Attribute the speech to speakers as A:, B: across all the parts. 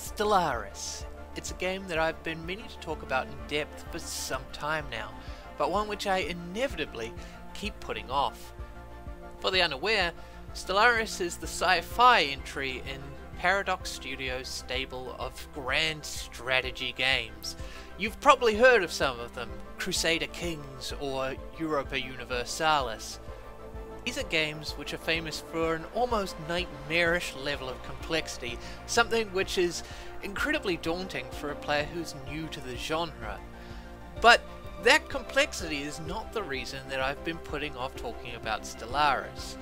A: Stellaris. It's a game that I've been meaning to talk about in depth for some time now, but one which I inevitably keep putting off. For the unaware, Stellaris is the sci-fi entry in Paradox Studios' stable of grand strategy games. You've probably heard of some of them, Crusader Kings or Europa Universalis. These are games which are famous for an almost nightmarish level of complexity, something which is incredibly daunting for a player who's new to the genre. But that complexity is not the reason that I've been putting off talking about Stellaris.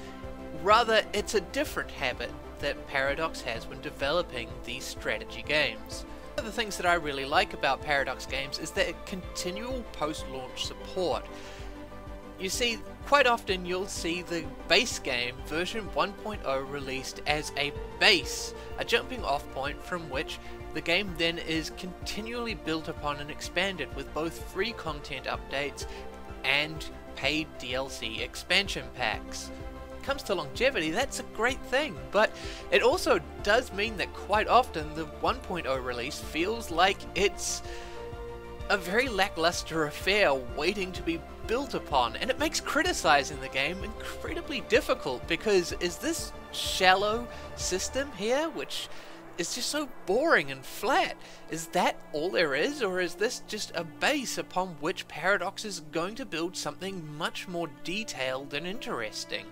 A: Rather, it's a different habit that Paradox has when developing these strategy games. One of the things that I really like about Paradox games is their continual post-launch support. You see, quite often you'll see the base game version 1.0 released as a base, a jumping off point from which the game then is continually built upon and expanded with both free content updates and paid DLC expansion packs. When it comes to longevity, that's a great thing, but it also does mean that quite often the 1.0 release feels like it's a very lackluster affair waiting to be built upon, and it makes criticizing the game incredibly difficult because is this shallow system here which is just so boring and flat? Is that all there is, or is this just a base upon which Paradox is going to build something much more detailed and interesting?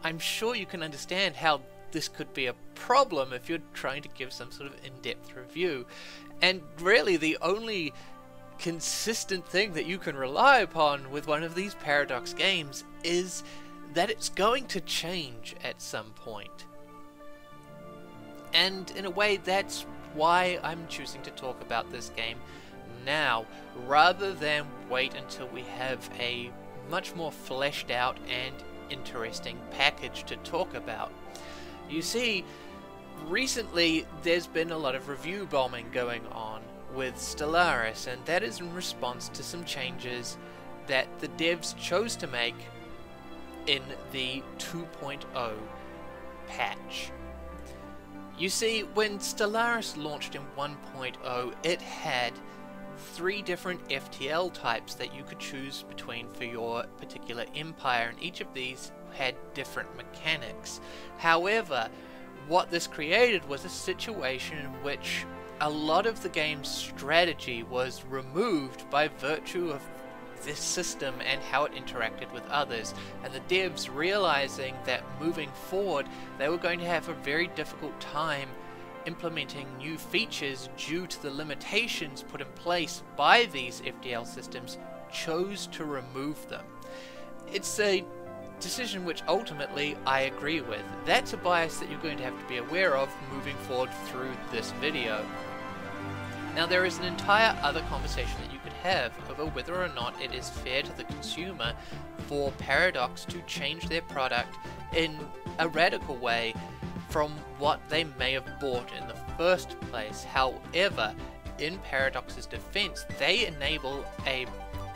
A: I'm sure you can understand how this could be a problem if you're trying to give some sort of in-depth review, and really the only consistent thing that you can rely upon with one of these Paradox games is that it's going to change at some point. And in a way, that's why I'm choosing to talk about this game now, rather than wait until we have a much more fleshed out and interesting package to talk about. You see, recently there's been a lot of review bombing going on with Stellaris, and that is in response to some changes that the devs chose to make in the 2.0 patch. You see, when Stellaris launched in 1.0, it had 3 different FTL types that you could choose between for your particular empire, and each of these had different mechanics. However, what this created was a situation in which a lot of the game's strategy was removed by virtue of this system and how it interacted with others, and the devs realizing that moving forward they were going to have a very difficult time implementing new features due to the limitations put in place by these FTL systems, chose to remove them. It's a decision which ultimately I agree with. That's a bias that you're going to have to be aware of moving forward through this video. Now, there is an entire other conversation that you could have over whether or not it is fair to the consumer for Paradox to change their product in a radical way from what they may have bought in the first place. However, in Paradox's defense, they enable a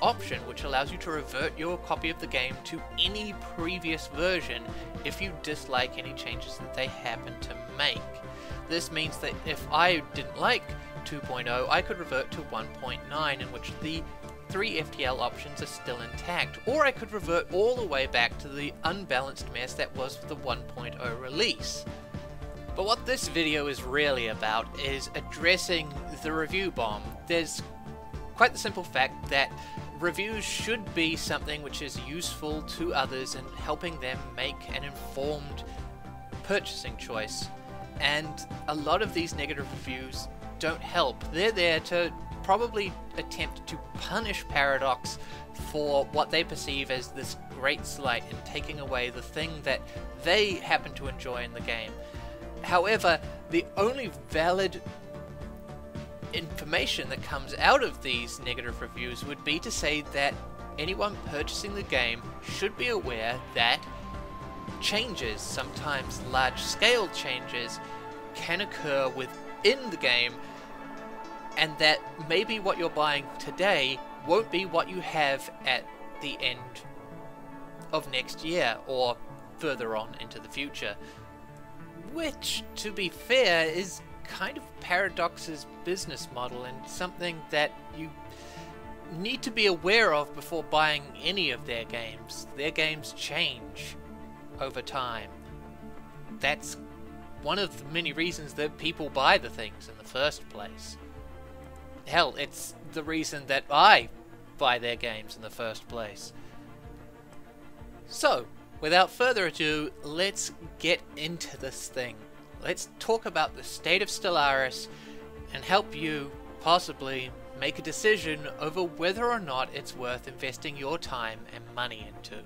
A: option which allows you to revert your copy of the game to any previous version if you dislike any changes that they happen to make. This means that if I didn't like 2.0, I could revert to 1.9, in which the 3 FTL options are still intact, or I could revert all the way back to the unbalanced mess that was the 1.0 release. But what this video is really about is addressing the review bomb. There's quite the simple fact that reviews should be something which is useful to others and helping them make an informed purchasing choice, and a lot of these negative reviews don't help. They're there to probably attempt to punish Paradox for what they perceive as this great slight in taking away the thing that they happen to enjoy in the game. However, the only valid information that comes out of these negative reviews would be to say that anyone purchasing the game should be aware that changes, sometimes large-scale changes, can occur within the game, and that maybe what you're buying today won't be what you have at the end of next year or further on into the future. Which, to be fair, is kind of Paradox's business model, and something that you need to be aware of before buying any of their games. Their games change over time. That's one of the many reasons that people buy the things in the first place. Hell, it's the reason that I buy their games in the first place. So, without further ado, let's get into this thing. Let's talk about the State of Stellaris and help you possibly make a decision over whether or not it's worth investing your time and money into.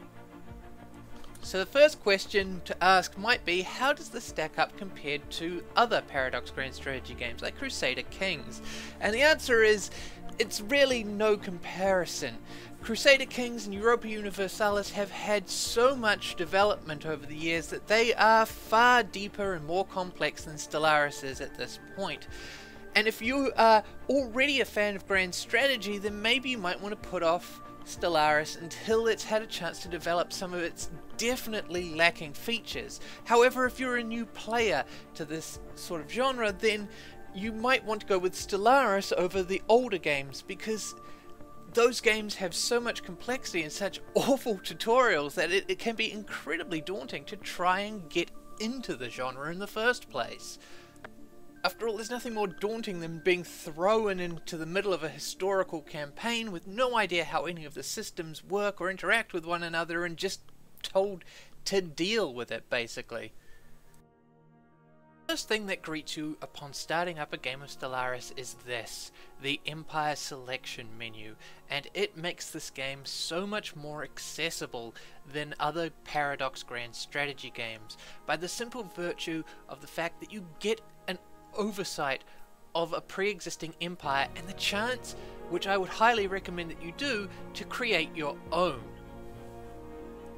A: So the first question to ask might be, how does this stack up compared to other Paradox Grand Strategy games like Crusader Kings? And the answer is, it's really no comparison. Crusader Kings and Europa Universalis have had so much development over the years that they are far deeper and more complex than Stellaris is at this point. And if you are already a fan of Grand Strategy, then maybe you might want to put off Stellaris until it's had a chance to develop some of its definitely lacking features. However, if you're a new player to this sort of genre, then you might want to go with Stellaris over the older games, because those games have so much complexity and such awful tutorials that it can be incredibly daunting to try and get into the genre in the first place. After all, there's nothing more daunting than being thrown into the middle of a historical campaign with no idea how any of the systems work or interact with one another, and just told to deal with it, basically. The first thing that greets you upon starting up a game of Stellaris is this, the Empire Selection menu, and it makes this game so much more accessible than other Paradox Grand Strategy games by the simple virtue of the fact that you get an oversight of a pre-existing empire and the chance, which I would highly recommend that you do, to create your own.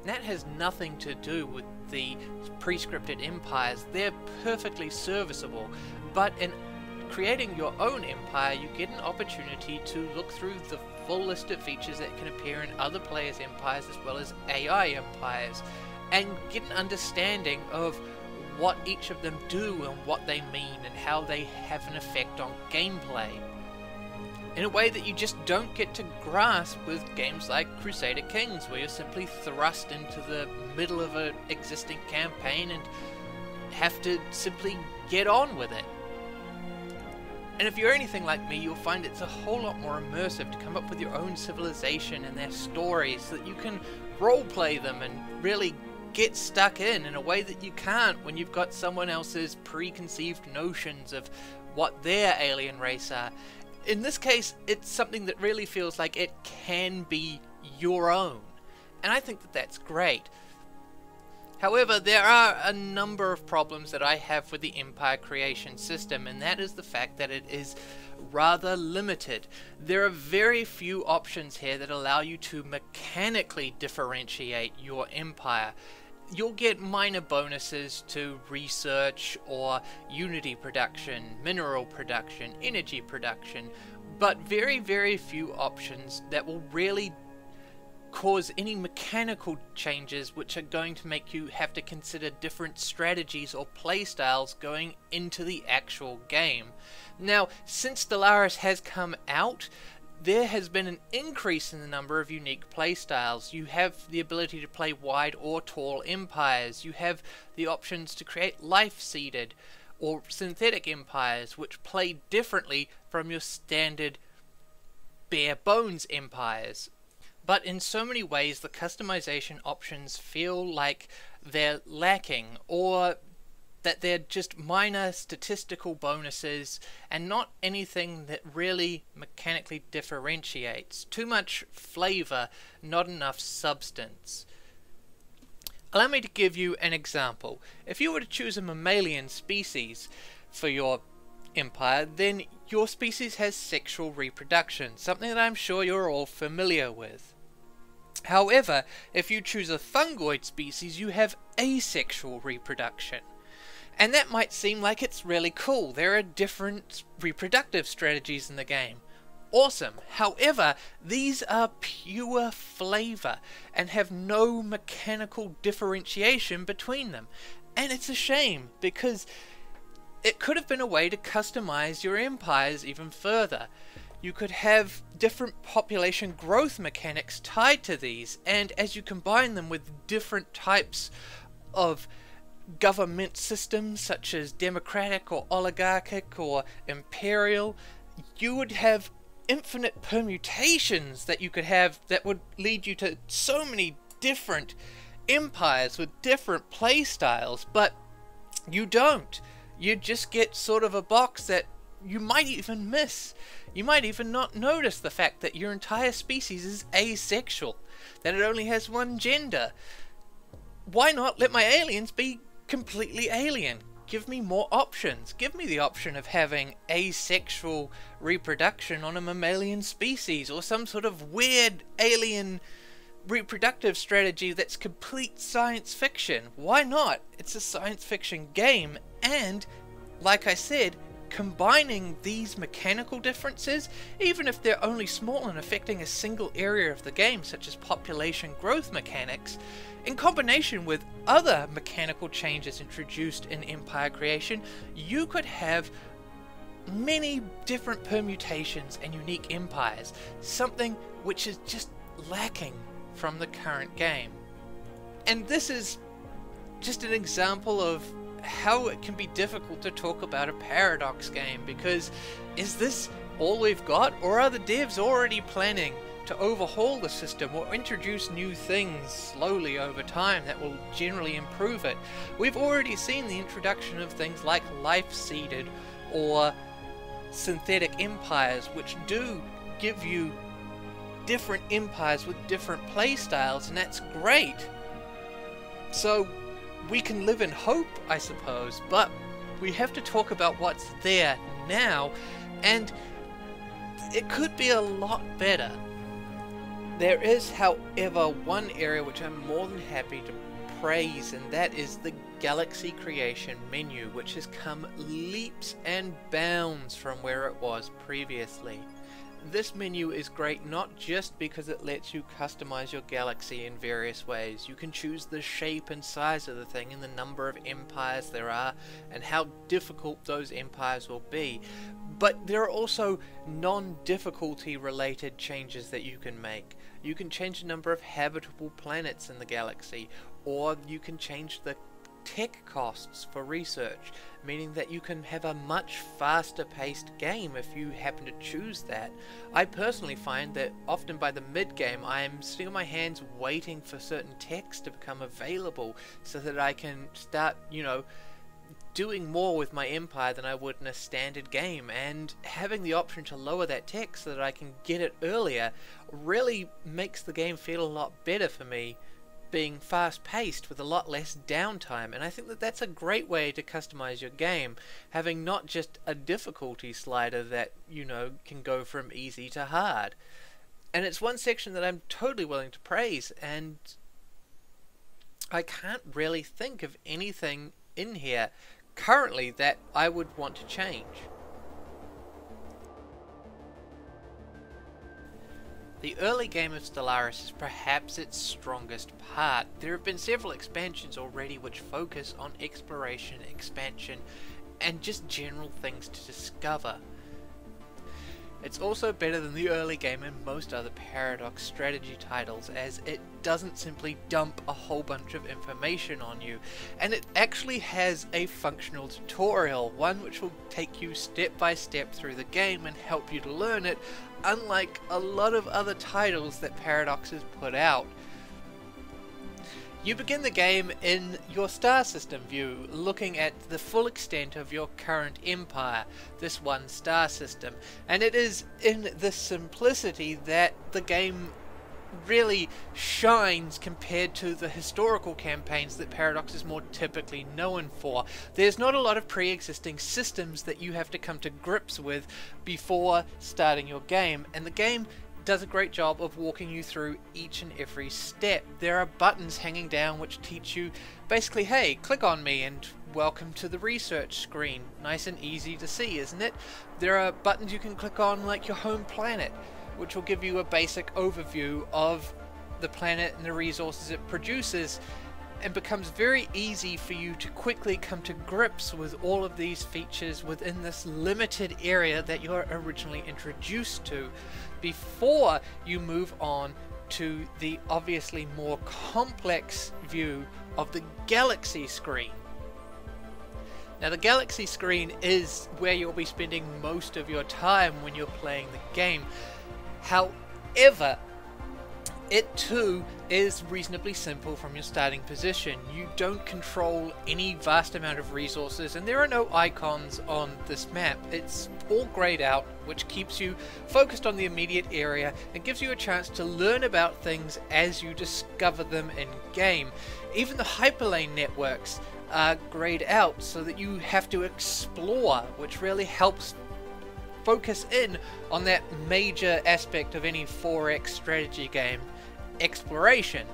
A: That has nothing to do with the pre-scripted empires. They're perfectly serviceable, but in creating your own empire you get an opportunity to look through the full list of features that can appear in other players' empires as well as AI empires, and get an understanding of what each of them do and what they mean and how they have an effect on gameplay, in a way that you just don't get to grasp with games like Crusader Kings, where you're simply thrust into the middle of an existing campaign and have to simply get on with it. And if you're anything like me, you'll find it's a whole lot more immersive to come up with your own civilization and their stories, so that you can roleplay them and really get stuck in a way that you can't when you've got someone else's preconceived notions of what their alien race are. In this case, it's something that really feels like it can be your own, and I think that that's great. However, there are a number of problems that I have with the empire creation system, and that is the fact that it is rather limited. There are very few options here that allow you to mechanically differentiate your empire. You'll get minor bonuses to research or unity production, mineral production, energy production, but very, very few options that will really cause any mechanical changes which are going to make you have to consider different strategies or playstyles going into the actual game. Now, since Stellaris has come out, there has been an increase in the number of unique playstyles. You have the ability to play wide or tall empires. You have the options to create life-seeded or synthetic empires, which play differently from your standard bare bones empires. But in so many ways, the customization options feel like they're lacking, or that they're just minor statistical bonuses and not anything that really mechanically differentiates. Too much flavor, not enough substance. Allow me to give you an example. If you were to choose a mammalian species for your empire, then your species has sexual reproduction, something that I'm sure you're all familiar with. However, if you choose a fungoid species, you have asexual reproduction. And that might seem like it's really cool. There are different reproductive strategies in the game. Awesome. However, these are pure flavor and have no mechanical differentiation between them. And it's a shame, because it could have been a way to customize your empires even further. You could have different population growth mechanics tied to these, and as you combine them with different types of government systems such as democratic or oligarchic or imperial, you would have infinite permutations that you could have that would lead you to so many different empires with different play styles. But you don't. You just get sort of a box that you might even miss. You might even not notice the fact that your entire species is asexual, that it only has one gender. Why not let my aliens be completely alien? Give me more options. Give me the option of having asexual reproduction on a mammalian species, or some sort of weird alien reproductive strategy that's complete science fiction. Why not? It's a science fiction game, and like I said, combining these mechanical differences, even if they're only small and affecting a single area of the game, such as population growth mechanics, in combination with other mechanical changes introduced in empire creation, you could have many different permutations and unique empires, something which is just lacking from the current game. And this is just an example of how it can be difficult to talk about a Paradox game, because is this all we've got, or are the devs already planning to overhaul the system or introduce new things slowly over time that will generally improve it? We've already seen the introduction of things like life-seeded or synthetic empires, which do give you different empires with different playstyles, and that's great. So we can live in hope, I suppose, but we have to talk about what's there now, and it could be a lot better. There is, however, one area which I'm more than happy to praise, and that is the Galaxy Creation menu, which has come leaps and bounds from where it was previously. This menu is great not just because it lets you customize your galaxy in various ways. You can choose the shape and size of the thing and the number of empires there are and how difficult those empires will be. But there are also non-difficulty related changes that you can make. You can change the number of habitable planets in the galaxy, or you can change the tech costs for research, meaning that you can have a much faster paced game if you happen to choose that. I personally find that often by the mid game I am sitting on my hands waiting for certain techs to become available so that I can start, doing more with my empire than I would in a standard game, and having the option to lower that tech so that I can get it earlier really makes the game feel a lot better for me, being fast-paced with a lot less downtime. And I think that that's a great way to customize your game, having not just a difficulty slider that, can go from easy to hard. And it's one section that I'm totally willing to praise, and I can't really think of anything in here currently that I would want to change. The early game of Stellaris is perhaps its strongest part. There have been several expansions already which focus on exploration, expansion, and just general things to discover. It's also better than the early game in most other Paradox strategy titles, as it doesn't simply dump a whole bunch of information on you, and it actually has a functional tutorial, one which will take you step by step through the game and help you to learn it, unlike a lot of other titles that Paradox has put out. You begin the game in your star system view, looking at the full extent of your current empire, this one star system, and it is in the simplicity that the game really shines compared to the historical campaigns that Paradox is more typically known for. There's not a lot of pre-existing systems that you have to come to grips with before starting your game, and the game does a great job of walking you through each and every step. There are buttons hanging down which teach you basically, hey, click on me and welcome to the research screen. Nice and easy to see, isn't it? There are buttons you can click on like your home planet, which will give you a basic overview of the planet and the resources it produces. and becomes very easy for you to quickly come to grips with all of these features within this limited area that you're originally introduced to before you move on to the obviously more complex view of the galaxy screen. Now the galaxy screen is where you'll be spending most of your time when you're playing the game. However, it too is reasonably simple from your starting position. You don't control any vast amount of resources, and there are no icons on this map. It's all grayed out, which keeps you focused on the immediate area and gives you a chance to learn about things as you discover them in game. Even the hyperlane networks are grayed out so that you have to explore, which really helps focus in on that major aspect of any 4X strategy game: exploration.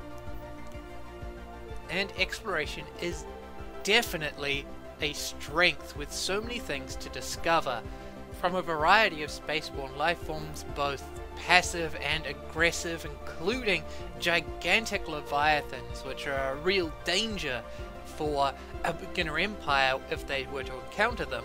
A: And exploration is definitely a strength, with so many things to discover from a variety of spaceborne life forms, both passive and aggressive, including gigantic leviathans, which are a real danger for a beginner empire if they were to encounter them.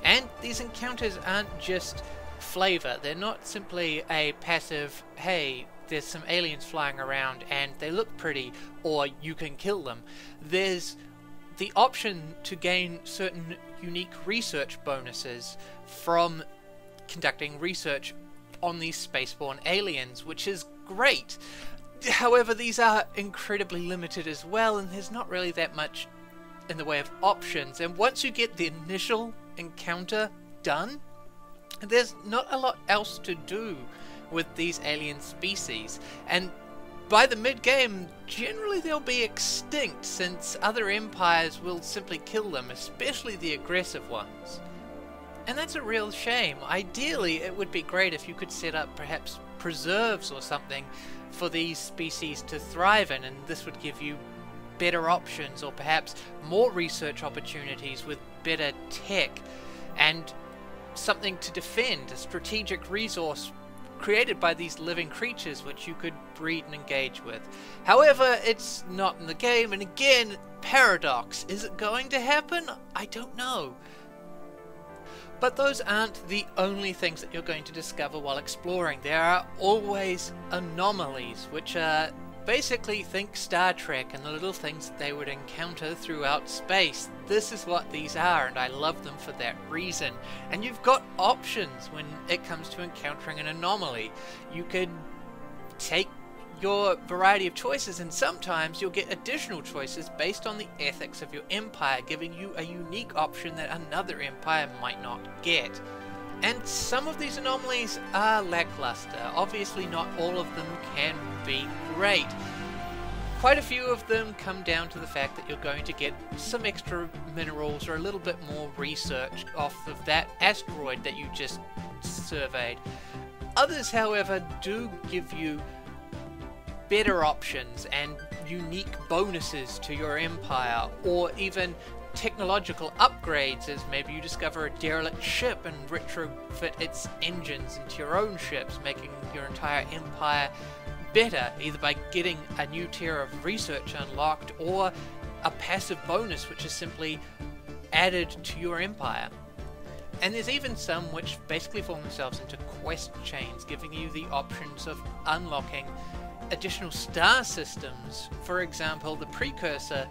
A: And these encounters aren't just flavor. They're not simply a passive, hey, there's some aliens flying around and they look pretty, or you can kill them. There's the option to gain certain unique research bonuses from conducting research on these spaceborne aliens, which is great. However, these are incredibly limited as well, and there's not really that much in the way of options. And once you get the initial encounter done, there's not a lot else to do with these alien species, and by the mid-game generally they'll be extinct, since other empires will simply kill them, especially the aggressive ones. And that's a real shame. Ideally it would be great if you could set up perhaps preserves or something for these species to thrive in, and this would give you better options, or perhaps more research opportunities with better tech and something to defend, a strategic resource created by these living creatures which you could breed and engage with. However, it's not in the game, and again, paradox. Is it going to happen? I don't know. But those aren't the only things that you're going to discover while exploring. There are always anomalies, which are basically, think Star Trek and the little things that they would encounter throughout space. This is what these are, and I love them for that reason. And you've got options when it comes to encountering an anomaly. You can take your variety of choices, and sometimes you'll get additional choices based on the ethics of your empire, giving you a unique option that another empire might not get. And some of these anomalies are lackluster. Obviously not all of them can be great. Quite a few of them come down to the fact that you're going to get some extra minerals or a little bit more research off of that asteroid that you just surveyed. Others, however, do give you better options and unique bonuses to your empire, or even technological upgrades, as maybe you discover a derelict ship and retrofit its engines into your own ships, making your entire empire better, either by getting a new tier of research unlocked or a passive bonus which is simply added to your empire. And there's even some which basically form themselves into quest chains, giving you the options of unlocking additional star systems. For example, the precursor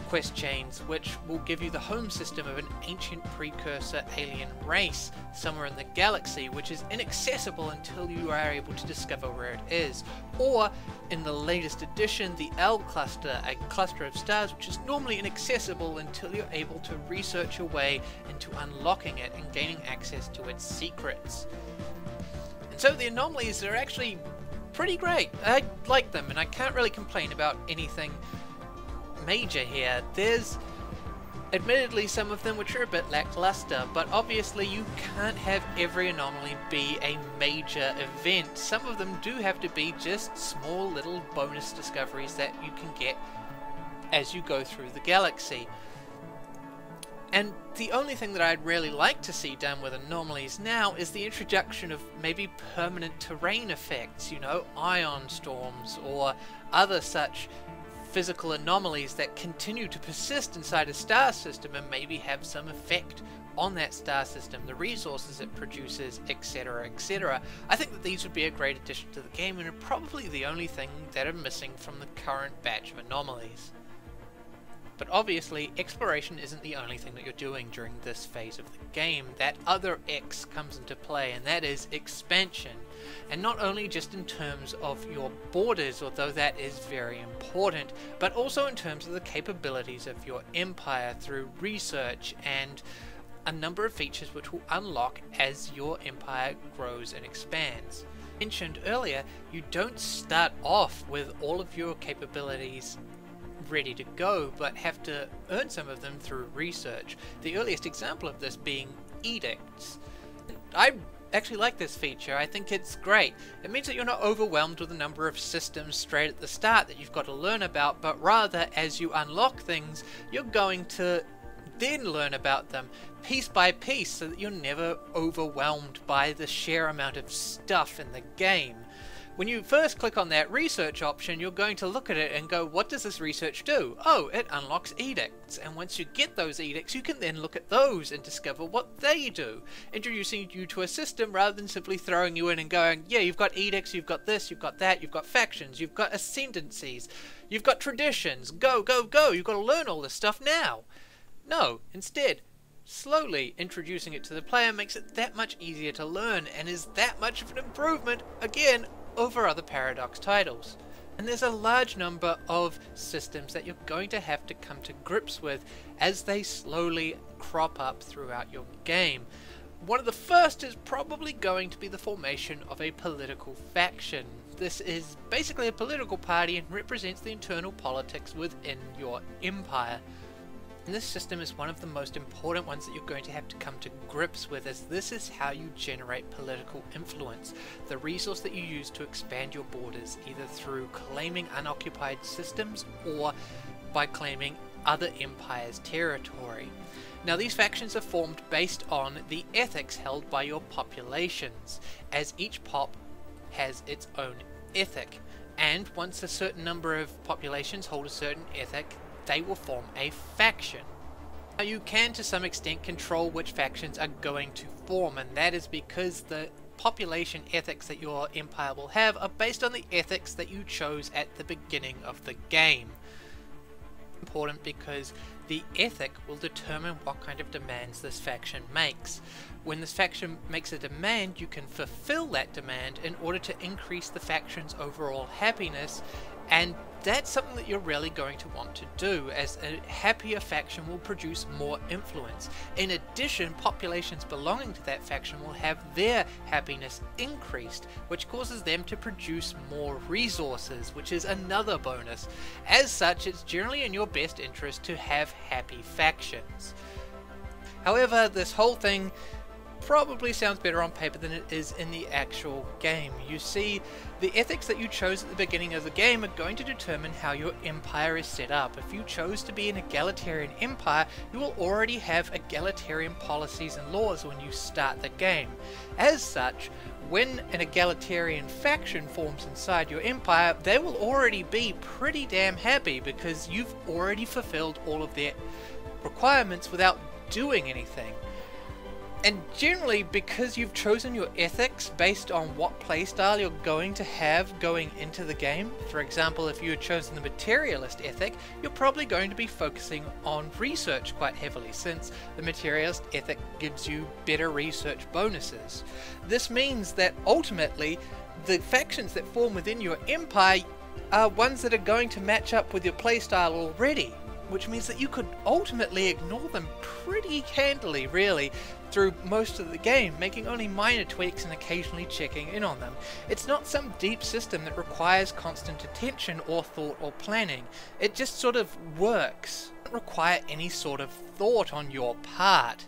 A: quest chains, which will give you the home system of an ancient precursor alien race somewhere in the galaxy, which is inaccessible until you are able to discover where it is. Or, in the latest edition, the L cluster, a cluster of stars which is normally inaccessible until you're able to research your way into unlocking it and gaining access to its secrets. And so the anomalies are actually pretty great. I like them, and I can't really complain about anything major here. There's admittedly some of them which are a bit lackluster, but obviously you can't have every anomaly be a major event. Some of them do have to be just small little bonus discoveries that you can get as you go through the galaxy. And the only thing that I'd really like to see done with anomalies now is the introduction of maybe permanent terrain effects, you know, ion storms or other such physical anomalies that continue to persist inside a star system and maybe have some effect on that star system, the resources it produces, etc, etc. I think that these would be a great addition to the game and are probably the only thing that are missing from the current batch of anomalies. But obviously, exploration isn't the only thing that you're doing during this phase of the game. That other X comes into play, and that is expansion. And not only just in terms of your borders, although that is very important, but also in terms of the capabilities of your empire through research and a number of features which will unlock as your empire grows and expands. Mentioned earlier, you don't start off with all of your capabilities ready to go, but have to earn some of them through research. The earliest example of this being edicts. I actually like this feature. I think it's great. It means that you're not overwhelmed with a number of systems straight at the start that you've got to learn about, but rather as you unlock things, you're going to then learn about them piece by piece so that you're never overwhelmed by the sheer amount of stuff in the game. When you first click on that research option, you're going to look at it and go, what does this research do? Oh, it unlocks edicts. And once you get those edicts, you can then look at those and discover what they do, introducing you to a system rather than simply throwing you in and going, yeah, you've got edicts, you've got this, you've got that, you've got factions, you've got ascendancies, you've got traditions, go, go, go, you've got to learn all this stuff now. No, instead, slowly introducing it to the player makes it that much easier to learn and is that much of an improvement, again, over other Paradox titles. And there's a large number of systems that you're going to have to come to grips with as they slowly crop up throughout your game. One of the first is probably going to be the formation of a political faction. This is basically a political party and represents the internal politics within your empire. And this system is one of the most important ones that you're going to have to come to grips with, as this is how you generate political influence, the resource that you use to expand your borders, either through claiming unoccupied systems or by claiming other empires' territory. Now these factions are formed based on the ethics held by your populations, as each pop has its own ethic, and once a certain number of populations hold a certain ethic, they will form a faction. Now you can to some extent control which factions are going to form, and that is because the population ethics that your empire will have are based on the ethics that you chose at the beginning of the game. Important because the ethic will determine what kind of demands this faction makes. When this faction makes a demand, you can fulfill that demand in order to increase the faction's overall happiness, and that's something that you're really going to want to do, as a happier faction will produce more influence. In addition, populations belonging to that faction will have their happiness increased, which causes them to produce more resources, which is another bonus. As such, it's generally in your best interest to have happy factions. However, this whole thing probably sounds better on paper than it is in the actual game. You see, the ethics that you chose at the beginning of the game are going to determine how your empire is set up. If you chose to be an egalitarian empire, you will already have egalitarian policies and laws when you start the game. As such, when an egalitarian faction forms inside your empire, they will already be pretty damn happy because you've already fulfilled all of their requirements without doing anything. And generally, because you've chosen your ethics based on what playstyle you're going to have going into the game, for example, if you had chosen the materialist ethic, you're probably going to be focusing on research quite heavily, since the materialist ethic gives you better research bonuses. This means that ultimately, the factions that form within your empire are ones that are going to match up with your playstyle already, which means that you could ultimately ignore them pretty handily, really, through most of the game, making only minor tweaks and occasionally checking in on them. It's not some deep system that requires constant attention or thought or planning. It just sort of works. It doesn't require any sort of thought on your part.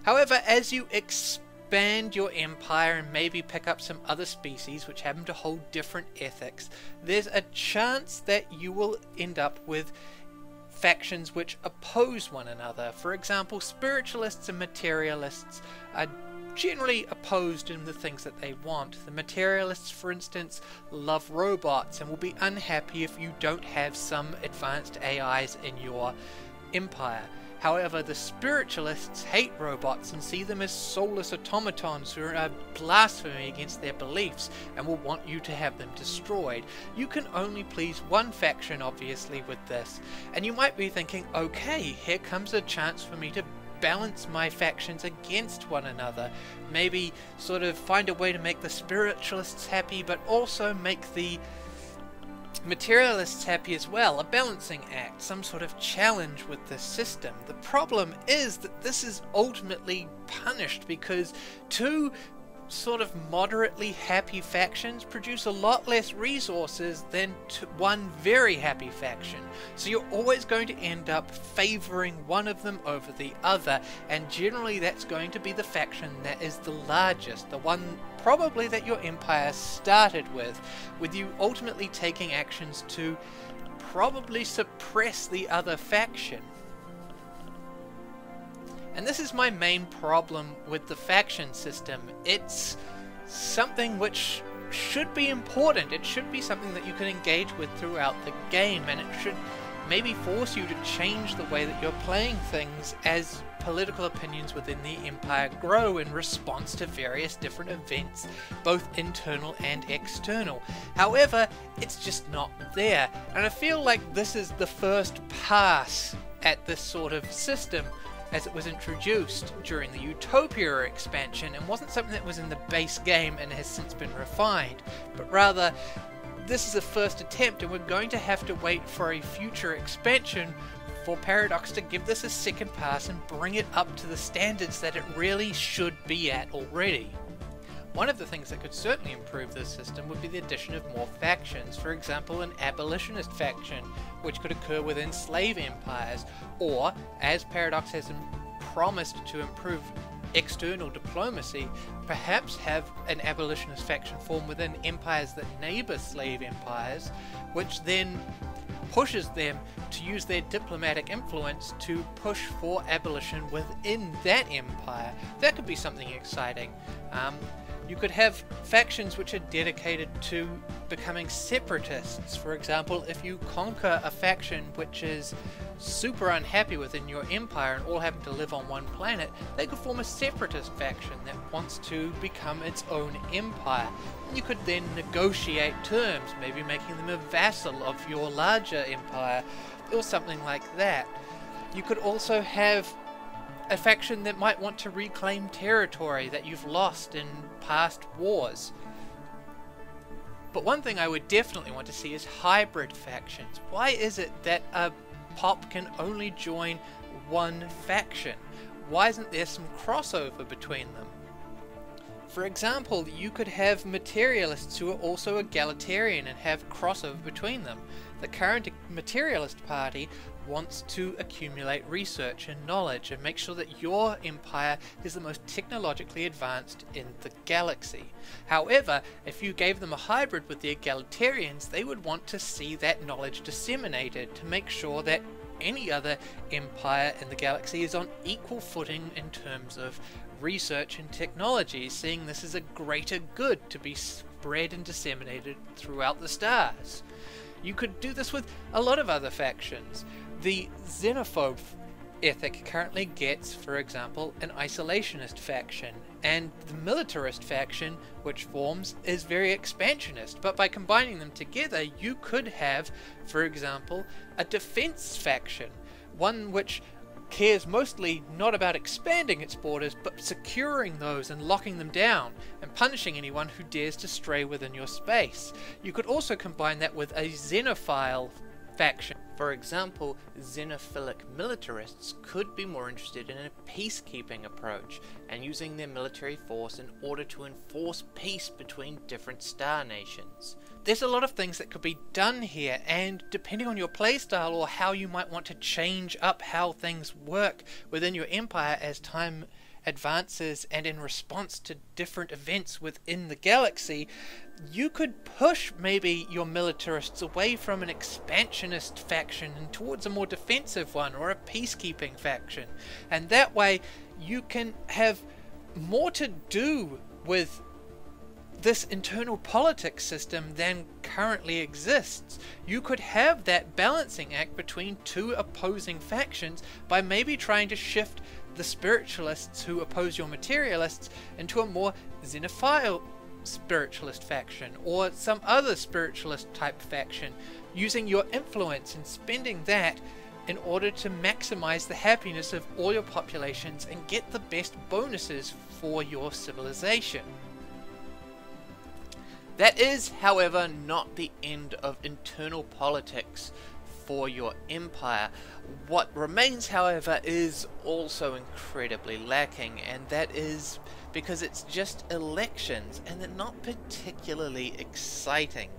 A: However, as you expand your empire and maybe pick up some other species which happen to hold different ethics, there's a chance that you will end up with factions which oppose one another. For example, spiritualists and materialists are generally opposed in the things that they want. The materialists, for instance, love robots and will be unhappy if you don't have some advanced AIs in your empire. However, the spiritualists hate robots and see them as soulless automatons who are blasphemy against their beliefs and will want you to have them destroyed. You can only please one faction, obviously, with this. And you might be thinking, okay, here comes a chance for me to balance my factions against one another. Maybe sort of find a way to make the spiritualists happy, but also make the materialists happy as well, a balancing act, some sort of challenge with the system. The problem is that this is ultimately punished because two sort of moderately happy factions produce a lot less resources than one very happy faction. So you're always going to end up favoring one of them over the other, and generally that's going to be the faction that is the largest, the one probably that your empire started with you ultimately taking actions to probably suppress the other faction. And this is my main problem with the faction system. It's something which should be important. It should be something that you can engage with throughout the game, and it should maybe force you to change the way that you're playing things as political opinions within the empire grow in response to various different events, both internal and external. However, it's just not there, and I feel like this is the first pass at this sort of system as it was introduced during the Utopia expansion, and wasn't something that was in the base game and has since been refined, but rather this is a first attempt, and we're going to have to wait for a future expansion for Paradox to give this a second pass and bring it up to the standards that it really should be at already. One of the things that could certainly improve this system would be the addition of more factions, for example an abolitionist faction, which could occur within slave empires, or, as Paradox has promised to improve external diplomacy, perhaps have an abolitionist faction form within empires that neighbour slave empires, which then pushes them to use their diplomatic influence to push for abolition within that empire. That could be something exciting. You could have factions which are dedicated to becoming separatists. For example, if you conquer a faction which is super unhappy within your empire and all happen to live on one planet, they could form a separatist faction that wants to become its own empire. You could then negotiate terms, maybe making them a vassal of your larger empire, or something like that. You could also have a faction that might want to reclaim territory that you've lost in past wars. But one thing I would definitely want to see is hybrid factions. Why is it that a pop can only join one faction? Why isn't there some crossover between them? For example, you could have materialists who are also egalitarian and have crossover between them. The current materialist party wants to accumulate research and knowledge and make sure that your empire is the most technologically advanced in the galaxy. However, if you gave them a hybrid with the egalitarians, they would want to see that knowledge disseminated to make sure that any other empire in the galaxy is on equal footing in terms of research and technology, seeing this as a greater good to be spread and disseminated throughout the stars. You could do this with a lot of other factions. The xenophobe ethic currently gets, for example, an isolationist faction, and the militarist faction which forms is very expansionist, but by combining them together you could have, for example, a defense faction, one which cares mostly not about expanding its borders but securing those and locking them down and punishing anyone who dares to stray within your space. You could also combine that with a xenophile faction. For example, xenophilic militarists could be more interested in a peacekeeping approach and using their military force in order to enforce peace between different star nations. There's a lot of things that could be done here, and depending on your playstyle or how you might want to change up how things work within your empire as time advances and in response to different events within the galaxy, you could push maybe your militarists away from an expansionist faction and towards a more defensive one or a peacekeeping faction, and that way you can have more to do with this internal politics system than currently exists. You could have that balancing act between two opposing factions by maybe trying to shift the spiritualists who oppose your materialists into a more xenophile spiritualist faction, or some other spiritualist type faction, using your influence and spending that in order to maximize the happiness of all your populations and get the best bonuses for your civilization. That is, however, not the end of internal politics for your empire. What remains, however, is also incredibly lacking, and that is because it's just elections and they're not particularly exciting.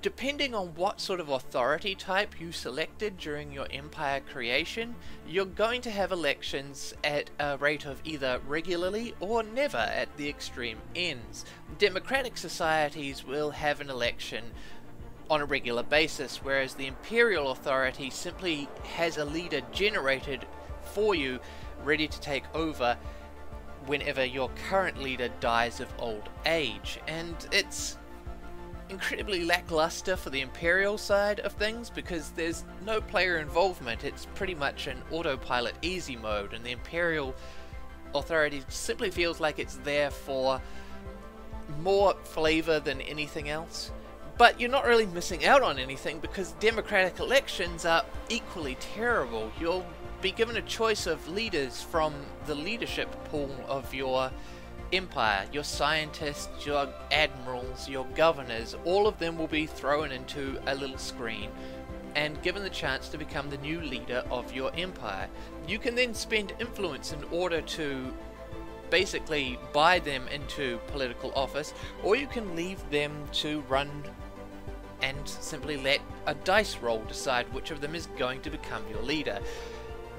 A: Depending on what sort of authority type you selected during your empire creation, you're going to have elections at a rate of either regularly or never at the extreme ends. Democratic societies will have an election on a regular basis, whereas the imperial authority simply has a leader generated for you, ready to take over whenever your current leader dies of old age. And it's incredibly lackluster for the imperial side of things because there's no player involvement. It's pretty much an autopilot easy mode, and the imperial authority simply feels like it's there for more flavor than anything else. But you're not really missing out on anything because democratic elections are equally terrible. You'll be given a choice of leaders from the leadership pool of your empire. Your scientists, your admirals, your governors, all of them will be thrown into a little screen and given the chance to become the new leader of your empire. You can then spend influence in order to basically buy them into political office, or you can leave them to run and simply let a dice roll decide which of them is going to become your leader.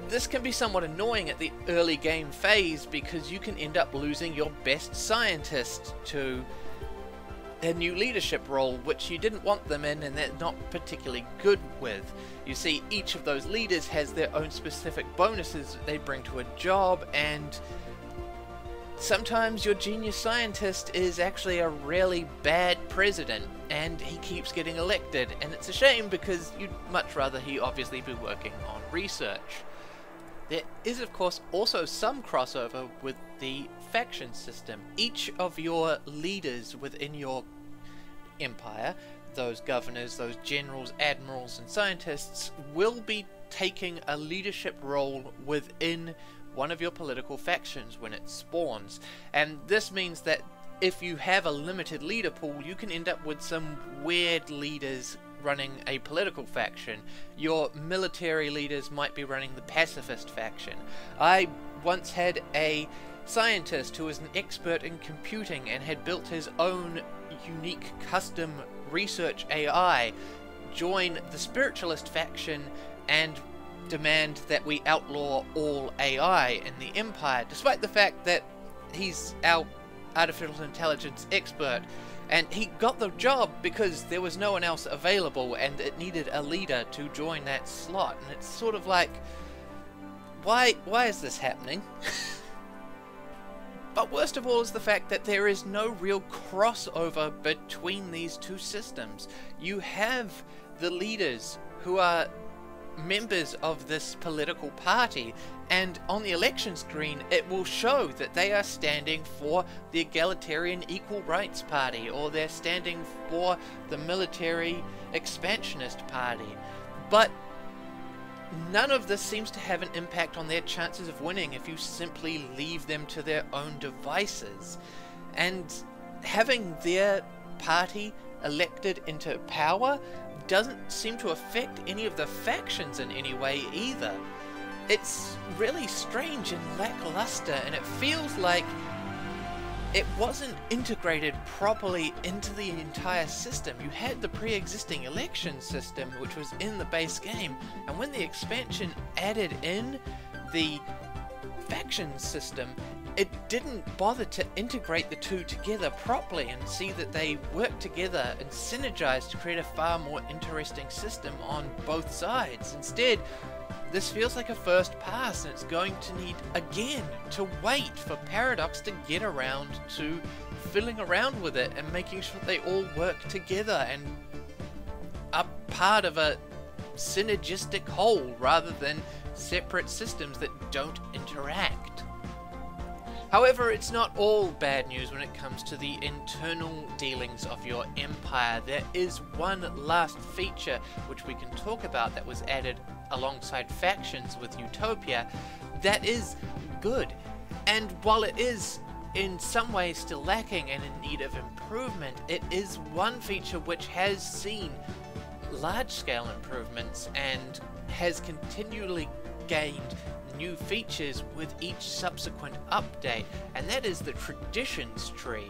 A: This can be somewhat annoying at the early game phase because you can end up losing your best scientist to a new leadership role which you didn't want them in and they're not particularly good with. You see, each of those leaders has their own specific bonuses that they bring to a job, and sometimes your genius scientist is actually a really bad president and he keeps getting elected, and it's a shame because you'd much rather he obviously be working on research. There is, of course, also some crossover with the faction system. Each of your leaders within your empire, those governors, those generals, admirals, and scientists, will be taking a leadership role within one of your political factions when it spawns. And this means that if you have a limited leader pool, you can end up with some weird leaders running a political faction. Your military leaders might be running the pacifist faction. I once had a scientist who was an expert in computing and had built his own unique custom research AI join the spiritualist faction and demand that we outlaw all AI in the empire, despite the fact that he's our artificial intelligence expert. And he got the job because there was no one else available and it needed a leader to join that slot. And it's sort of like, why is this happening? But worst of all is the fact that there is no real crossover between these two systems. You have the leaders who are members of this political party, and on the election screen it will show that they are standing for the egalitarian equal rights party, or they're standing for the military expansionist party. But none of this seems to have an impact on their chances of winning if you simply leave them to their own devices. And having their party elected into power doesn't seem to affect any of the factions in any way either. It's really strange and lackluster, and it feels like it wasn't integrated properly into the entire system. You had the pre-existing election system which was in the base game, and when the expansion added in the faction system, it didn't bother to integrate the two together properly and see that they work together and synergize to create a far more interesting system on both sides. Instead, this feels like a first pass, and it's going to need, again, to wait for Paradox to get around to fiddling around with it and making sure they all work together and are part of a synergistic whole rather than separate systems that don't interact. However, it's not all bad news when it comes to the internal dealings of your empire. There is one last feature which we can talk about that was added alongside factions with Utopia that is good. And while it is in some ways still lacking and in need of improvement, it is one feature which has seen large-scale improvements and has continually gained new features with each subsequent update, and that is the traditions tree.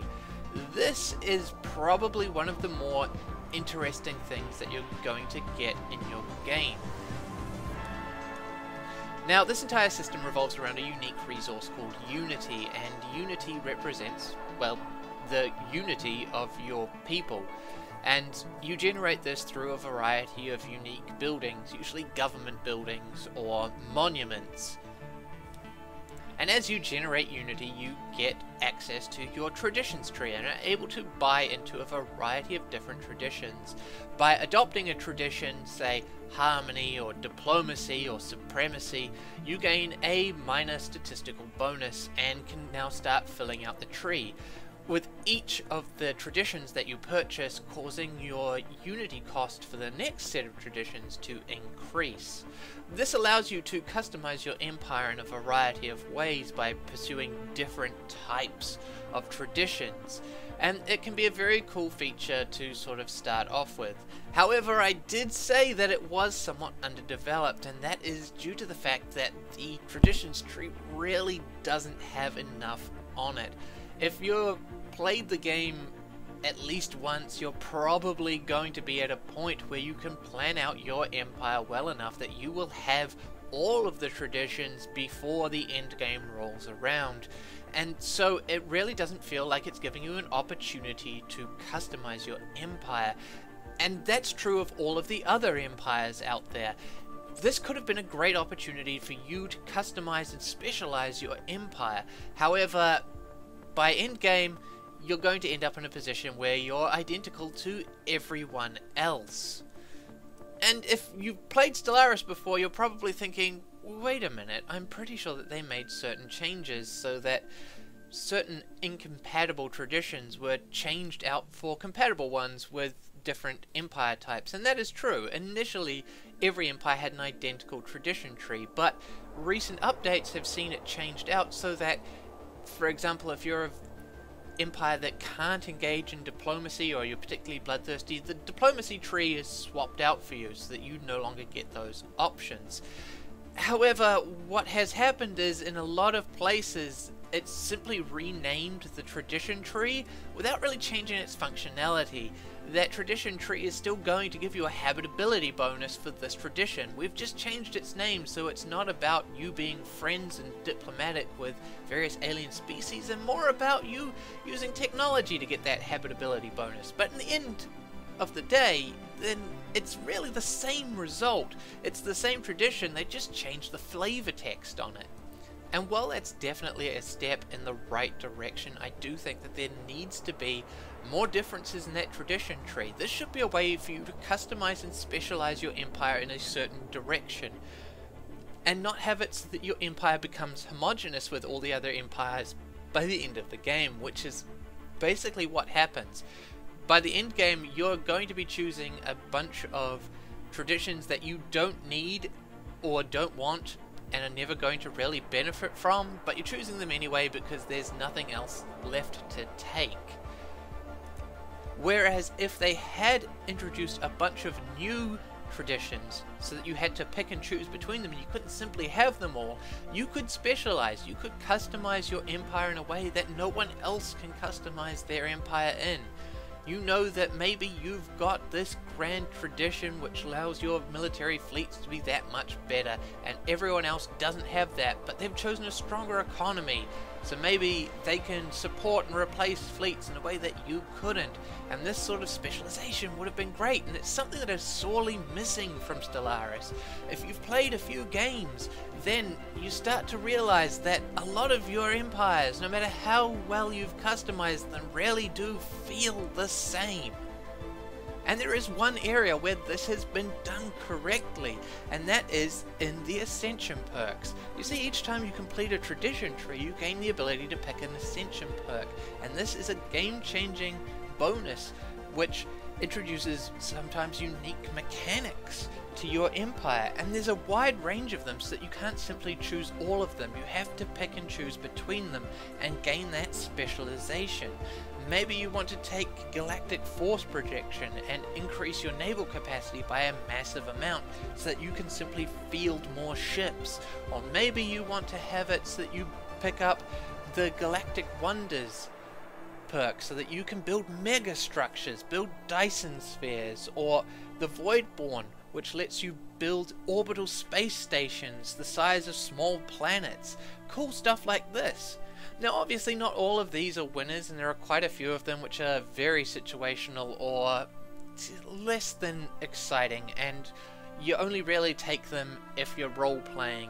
A: This is probably one of the more interesting things that you're going to get in your game. Now, this entire system revolves around a unique resource called Unity, and Unity represents, well, the unity of your people. And you generate this through a variety of unique buildings, usually government buildings or monuments. And as you generate Unity, you get access to your traditions tree and are able to buy into a variety of different traditions. By adopting a tradition, say harmony or diplomacy or supremacy, you gain a minor statistical bonus and can now start filling out the tree, with each of the traditions that you purchase causing your Unity cost for the next set of traditions to increase. This allows you to customize your empire in a variety of ways by pursuing different types of traditions, and it can be a very cool feature to sort of start off with. However, I did say that it was somewhat underdeveloped, and that is due to the fact that the traditions tree really doesn't have enough on it. If you've played the game at least once, you're probably going to be at a point where you can plan out your empire well enough that you will have all of the traditions before the end game rolls around. And so it really doesn't feel like it's giving you an opportunity to customize your empire. And that's true of all of the other empires out there. This could have been a great opportunity for you to customize and specialize your empire. However, by endgame, you're going to end up in a position where you're identical to everyone else. And if you've played Stellaris before, you're probably thinking, wait a minute, I'm pretty sure that they made certain changes so that certain incompatible traditions were changed out for compatible ones with different empire types. And that is true. Initially, every empire had an identical tradition tree, but recent updates have seen it changed out so that, for example, if you're an empire that can't engage in diplomacy or you're particularly bloodthirsty, the diplomacy tree is swapped out for you so that you no longer get those options. However, what has happened is in a lot of places it's simply renamed the tradition tree without really changing its functionality. That tradition tree is still going to give you a habitability bonus for this tradition. We've just changed its name so it's not about you being friends and diplomatic with various alien species and more about you using technology to get that habitability bonus. But in the end of the day, then it's really the same result. It's the same tradition, they just changed the flavor text on it. And while that's definitely a step in the right direction, I do think that there needs to be more differences in that tradition tree. This should be a way for you to customize and specialize your empire in a certain direction, and not have it so that your empire becomes homogeneous with all the other empires by the end of the game, which is basically what happens. By the end game, you're going to be choosing a bunch of traditions that you don't need or don't want and are never going to really benefit from, but you're choosing them anyway because there's nothing else left to take. Whereas if they had introduced a bunch of new traditions so that you had to pick and choose between them and you couldn't simply have them all, you could specialize, you could customize your empire in a way that no one else can customize their empire in. You know that maybe you've got this grand tradition which allows your military fleets to be that much better, and everyone else doesn't have that, but they've chosen a stronger economy. So maybe they can support and replace fleets in a way that you couldn't. And this sort of specialization would have been great, and it's something that is sorely missing from Stellaris. If you've played a few games, then you start to realize that a lot of your empires, no matter how well you've customized them, really do feel the same. And there is one area where this has been done correctly, and that is in the Ascension perks. You see, each time you complete a tradition tree, you gain the ability to pick an Ascension perk, and this is a game-changing bonus which introduces sometimes unique mechanics to your empire, and there's a wide range of them, so that you can't simply choose all of them. You have to pick and choose between them and gain that specialization. Maybe you want to take galactic force projection and increase your naval capacity by a massive amount so that you can simply field more ships. Or maybe you want to have it so that you pick up the Galactic Wonders perk so that you can build mega structures, build Dyson spheres, or the Voidborn, which lets you build orbital space stations the size of small planets. Cool stuff like this. Now obviously not all of these are winners, and there are quite a few of them which are very situational or less than exciting, and you only really take them if you're role playing.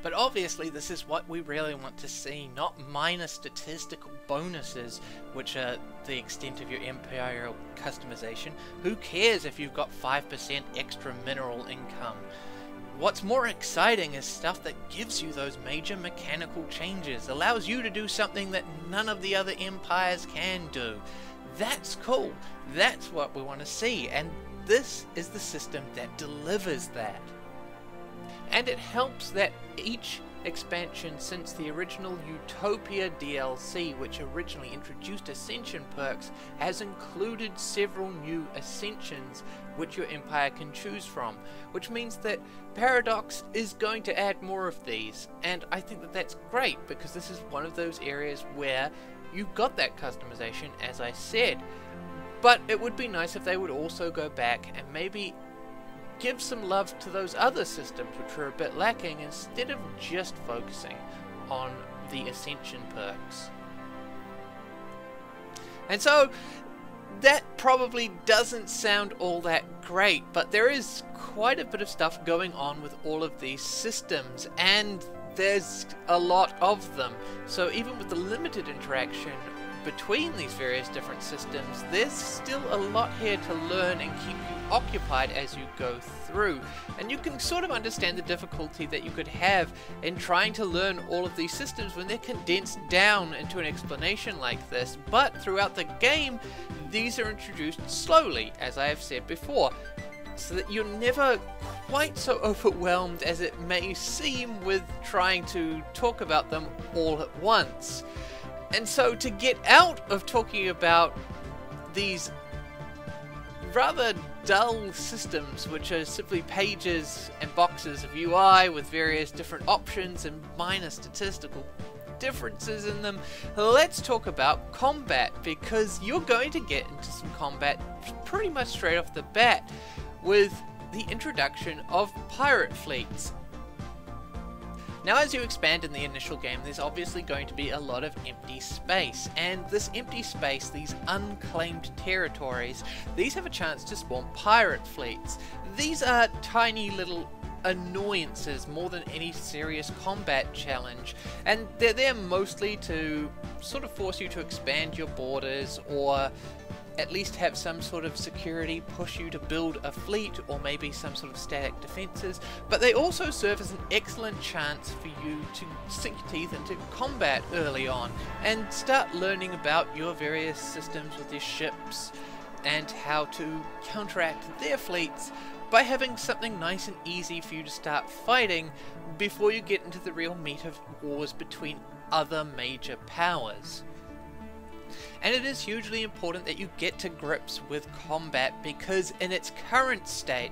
A: But obviously this is what we really want to see, not minor statistical bonuses which are the extent of your imperial customization. Who cares if you've got 5% extra mineral income? What's more exciting is stuff that gives you those major mechanical changes, allows you to do something that none of the other empires can do. That's cool. That's what we want to see, and this is the system that delivers that. And it helps that each expansion since the original Utopia DLC, which originally introduced Ascension perks, has included several new Ascensions which your empire can choose from, which means that Paradox is going to add more of these, and I think that that's great because this is one of those areas where you got that customization, as I said. But it would be nice if they would also go back and maybe give some love to those other systems which are a bit lacking, instead of just focusing on the Ascension perks. And so that probably doesn't sound all that great, but there is quite a bit of stuff going on with all of these systems, and there's a lot of them. So even with the limited interaction between these various different systems, there's still a lot here to learn and keep you occupied as you go through. And you can sort of understand the difficulty that you could have in trying to learn all of these systems when they're condensed down into an explanation like this. But throughout the game, these are introduced slowly, as I have said before, so that you're never quite so overwhelmed as it may seem with trying to talk about them all at once. And so to get out of talking about these rather dull systems, which are simply pages and boxes of UI with various different options and minor statistical differences in them, let's talk about combat, because you're going to get into some combat pretty much straight off the bat with the introduction of pirate fleets. Now, as you expand in the initial game, there's obviously going to be a lot of empty space, and this empty space, these unclaimed territories, these have a chance to spawn pirate fleets. These are tiny little annoyances more than any serious combat challenge, and they're there mostly to sort of force you to expand your borders, or at least have some sort of security, push you to build a fleet, or maybe some sort of static defenses. But they also serve as an excellent chance for you to sink your teeth into combat early on and start learning about your various systems with your ships and how to counteract their fleets by having something nice and easy for you to start fighting before you get into the real meat of wars between other major powers. And it is hugely important that you get to grips with combat, because in its current state,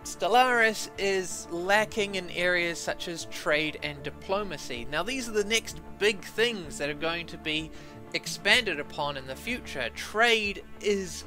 A: Stellaris is lacking in areas such as trade and diplomacy. Now these are the next big things that are going to be expanded upon in the future. Trade is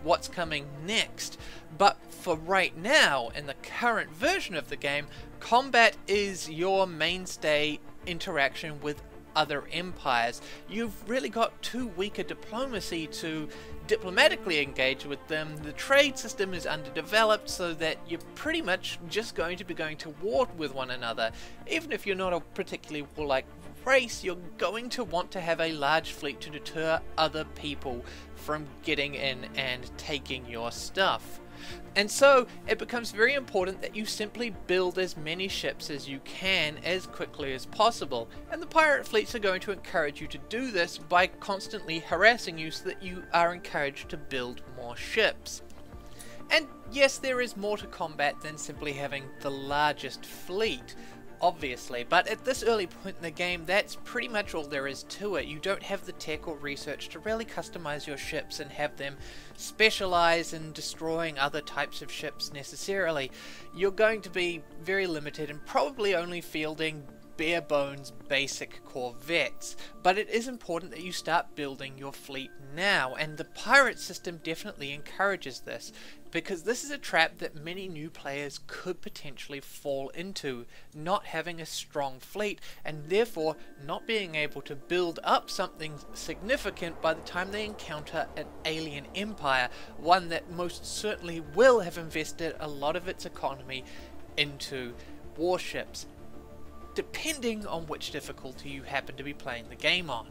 A: what's coming next, but for right now, in the current version of the game, combat is your mainstay interaction with other empires, you've really got too weak a diplomacy to diplomatically engage with them. The trade system is underdeveloped, so that you're pretty much just going to be going to war with one another. Even if you're not a particularly warlike race, you're going to want to have a large fleet to deter other people from getting in and taking your stuff. And so it becomes very important that you simply build as many ships as you can as quickly as possible, and the pirate fleets are going to encourage you to do this by constantly harassing you so that you are encouraged to build more ships. And yes, there is more to combat than simply having the largest fleet, obviously, but at this early point in the game, that's pretty much all there is to it. You don't have the tech or research to really customize your ships and have them specialize in destroying other types of ships necessarily. You're going to be very limited and probably only fielding bare bones basic corvettes, but it is important that you start building your fleet now, and the pirate system definitely encourages this, because this is a trap that many new players could potentially fall into, not having a strong fleet and therefore not being able to build up something significant by the time they encounter an alien empire, one that most certainly will have invested a lot of its economy into warships, depending on which difficulty you happen to be playing the game on.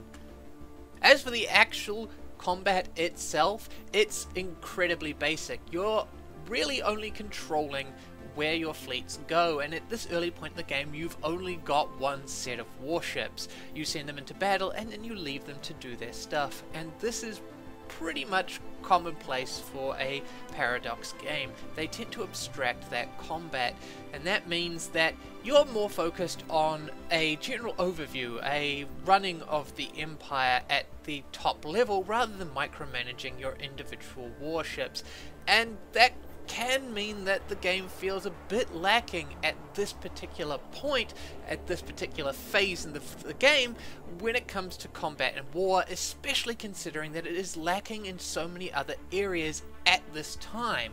A: As for the actual combat itself, it's incredibly basic. You're really only controlling where your fleets go, and at this early point in the game you've only got one set of warships. You send them into battle and then you leave them to do their stuff, and this is pretty much commonplace for a Paradox game. They tend to abstract that combat, and that means that you're more focused on a general overview, a running of the empire at the top level, rather than micromanaging your individual warships, and that can mean that the game feels a bit lacking at this particular point, at this particular phase in the game, when it comes to combat and war, especially considering that it is lacking in so many other areas at this time.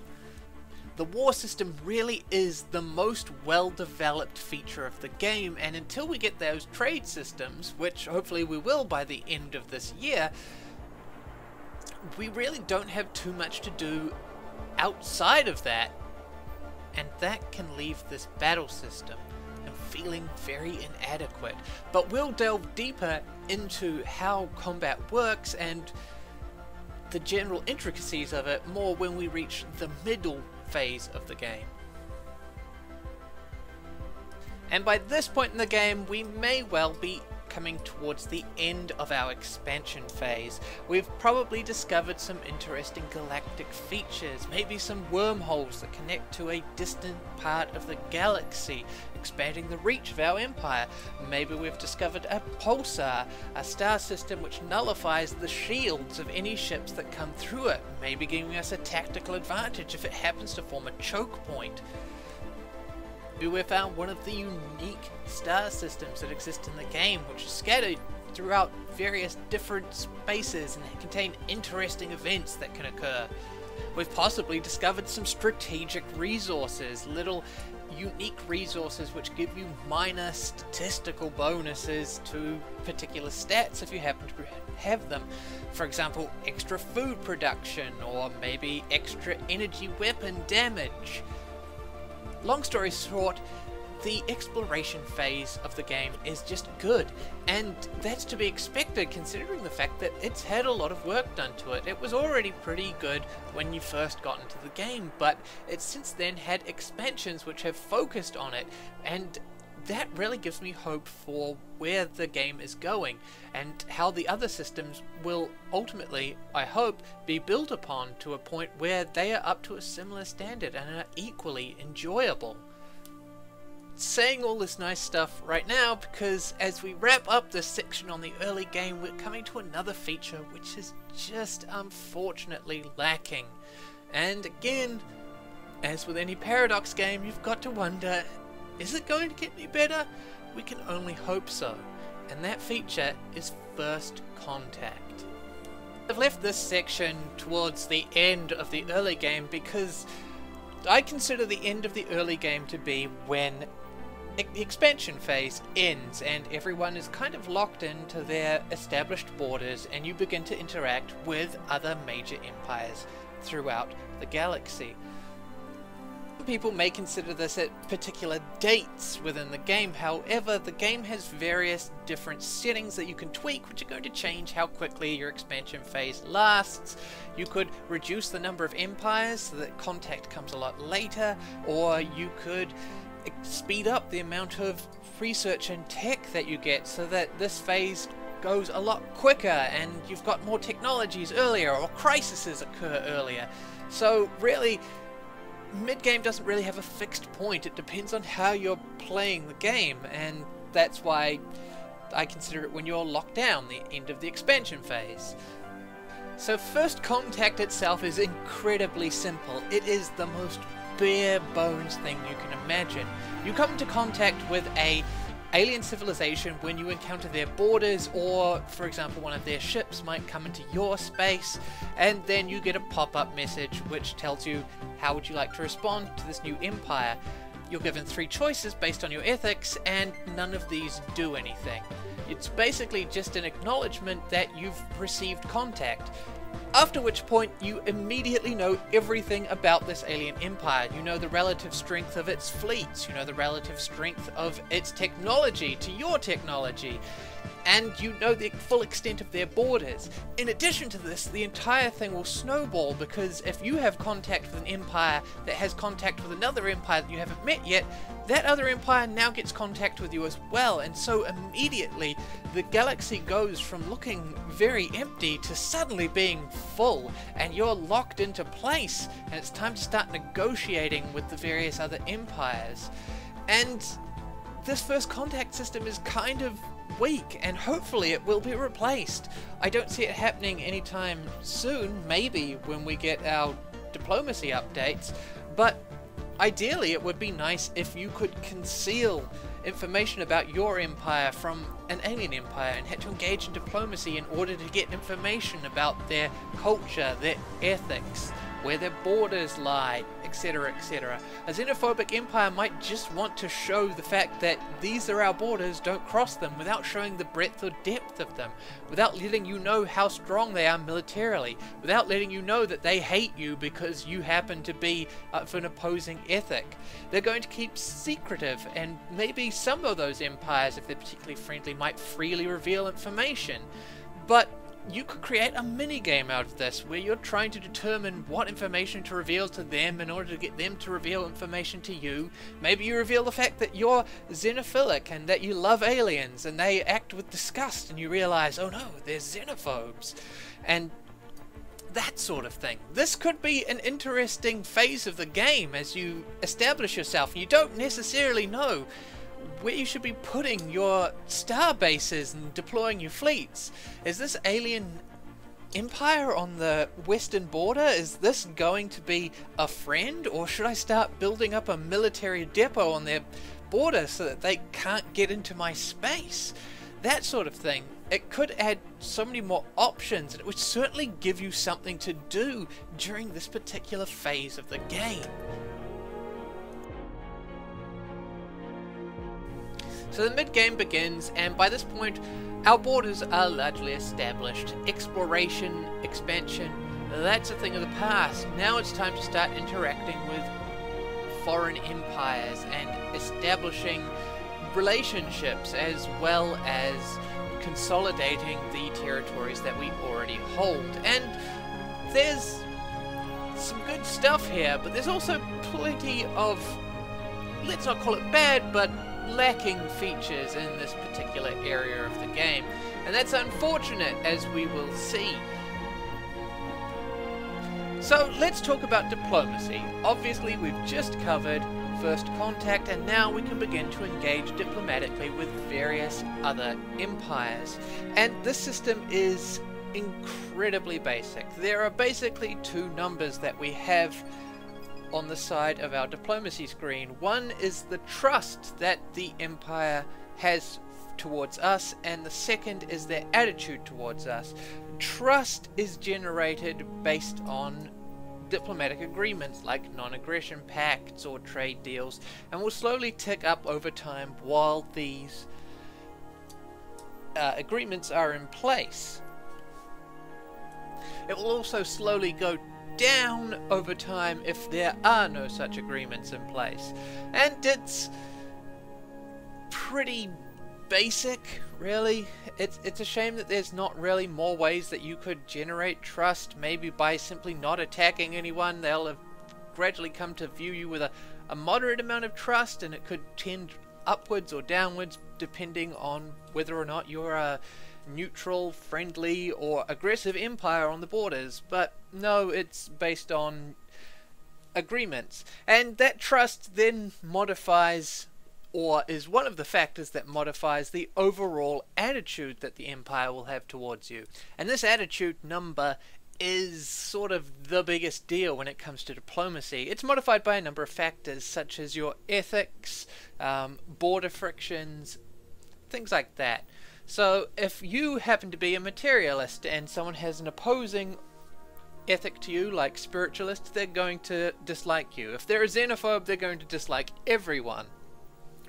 A: The war system really is the most well-developed feature of the game, and until we get those trade systems, which hopefully we will by the end of this year, we really don't have too much to do outside of that, and that can leave this battle system and feeling very inadequate. But we'll delve deeper into how combat works and the general intricacies of it more when we reach the middle phase of the game. And by this point in the game, we may well be coming towards the end of our expansion phase. We've probably discovered some interesting galactic features, maybe some wormholes that connect to a distant part of the galaxy, expanding the reach of our empire. Maybe we've discovered a pulsar, a star system which nullifies the shields of any ships that come through it, maybe giving us a tactical advantage if it happens to form a choke point. We found one of the unique star systems that exist in the game, which is scattered throughout various different spaces and contain interesting events that can occur. We've possibly discovered some strategic resources, little unique resources which give you minor statistical bonuses to particular stats if you happen to have them. For example, extra food production, or maybe extra energy weapon damage. Long story short, the exploration phase of the game is just good, and that's to be expected considering the fact that it's had a lot of work done to it. It was already pretty good when you first got into the game, but it's since then had expansions which have focused on it, and that really gives me hope for where the game is going and how the other systems will ultimately, I hope, be built upon to a point where they are up to a similar standard and are equally enjoyable. Saying all this nice stuff right now because as we wrap up this section on the early game, we're coming to another feature which is just unfortunately lacking. And again, as with any Paradox game, you've got to wonder, is it going to get any better? We can only hope so, and that feature is First Contact. I've left this section towards the end of the early game because I consider the end of the early game to be when the expansion phase ends and everyone is kind of locked into their established borders, and you begin to interact with other major empires throughout the galaxy. People may consider this at particular dates within the game. However, the game has various different settings that you can tweak, which are going to change how quickly your expansion phase lasts. You could reduce the number of empires so that contact comes a lot later, or you could speed up the amount of research and tech that you get so that this phase goes a lot quicker and you've got more technologies earlier, or crises occur earlier. So really, mid-game doesn't really have a fixed point. It depends on how you're playing the game, and that's why I consider it when you're locked down, the end of the expansion phase. So First Contact itself is incredibly simple. It is the most bare bones thing you can imagine. You come into contact with a alien civilization when you encounter their borders, or for example one of their ships might come into your space, and then you get a pop-up message which tells you how would you like to respond to this new empire. You're given 3 choices based on your ethics, and none of these do anything. It's basically just an acknowledgement that you've received contact. After which point you immediately know everything about this alien empire. You know the relative strength of its fleets, you know the relative strength of its technology to your technology, and you know the full extent of their borders. In addition to this, the entire thing will snowball, because if you have contact with an empire that has contact with another empire that you haven't met yet, that other empire now gets contact with you as well, and so immediately the galaxy goes from looking very empty to suddenly being full, and you're locked into place, and it's time to start negotiating with the various other empires. And this first contact system is kind of weak, and hopefully it will be replaced. I don't see it happening anytime soon, maybe when we get our diplomacy updates, but ideally it would be nice if you could conceal information about your empire from an alien empire and had to engage in diplomacy in order to get information about their culture, their ethics, where their borders lie, etc., etc. A xenophobic empire might just want to show the fact that these are our borders, don't cross them, without showing the breadth or depth of them, without letting you know how strong they are militarily, without letting you know that they hate you because you happen to be of an opposing ethic. They're going to keep secretive, and maybe some of those empires, if they're particularly friendly, might freely reveal information. But you could create a mini-game out of this, where you're trying to determine what information to reveal to them in order to get them to reveal information to you. Maybe you reveal the fact that you're xenophilic and that you love aliens, and they act with disgust, and you realize, oh no, they're xenophobes. And that sort of thing. This could be an interesting phase of the game as you establish yourself. You don't necessarily know where you should be putting your star bases and deploying your fleets. Is this alien empire on the western border, is this going to be a friend, or should I start building up a military depot on their border so that they can't get into my space? That sort of thing. It could add so many more options, and it would certainly give you something to do during this particular phase of the game. So the mid-game begins, and by this point our borders are largely established. Exploration, expansion, that's a thing of the past. Now it's time to start interacting with foreign empires and establishing relationships, as well as consolidating the territories that we already hold. And there's some good stuff here, but there's also plenty of, let's not call it bad, but lacking features in this particular area of the game, and that's unfortunate, as we will see. So let's talk about diplomacy. Obviously we've just covered first contact, and now we can begin to engage diplomatically with various other empires, and this system is incredibly basic. There are basically 2 numbers that we have on the side of our diplomacy screen. One is the trust that the empire has towards us, and the second is their attitude towards us. Trust is generated based on diplomatic agreements like non-aggression pacts or trade deals, and will slowly tick up over time while these agreements are in place. It will also slowly go down over time if there are no such agreements in place. And it's pretty basic, really. It's a shame that there's not really more ways that you could generate trust. Maybe by simply not attacking anyone, they'll have gradually come to view you with a moderate amount of trust, and it could tend upwards or downwards depending on whether or not you're a neutral, friendly, or aggressive empire on the borders. But no, it's based on agreements, and that trust then modifies, or is one of the factors that modifies, the overall attitude that the empire will have towards you. And this attitude number is sort of the biggest deal when it comes to diplomacy. It's modified by a number of factors such as your ethics, border frictions, things like that. So if you happen to be a materialist and someone has an opposing ethic to you, like spiritualists, they're going to dislike you. If they're a xenophobe, they're going to dislike everyone.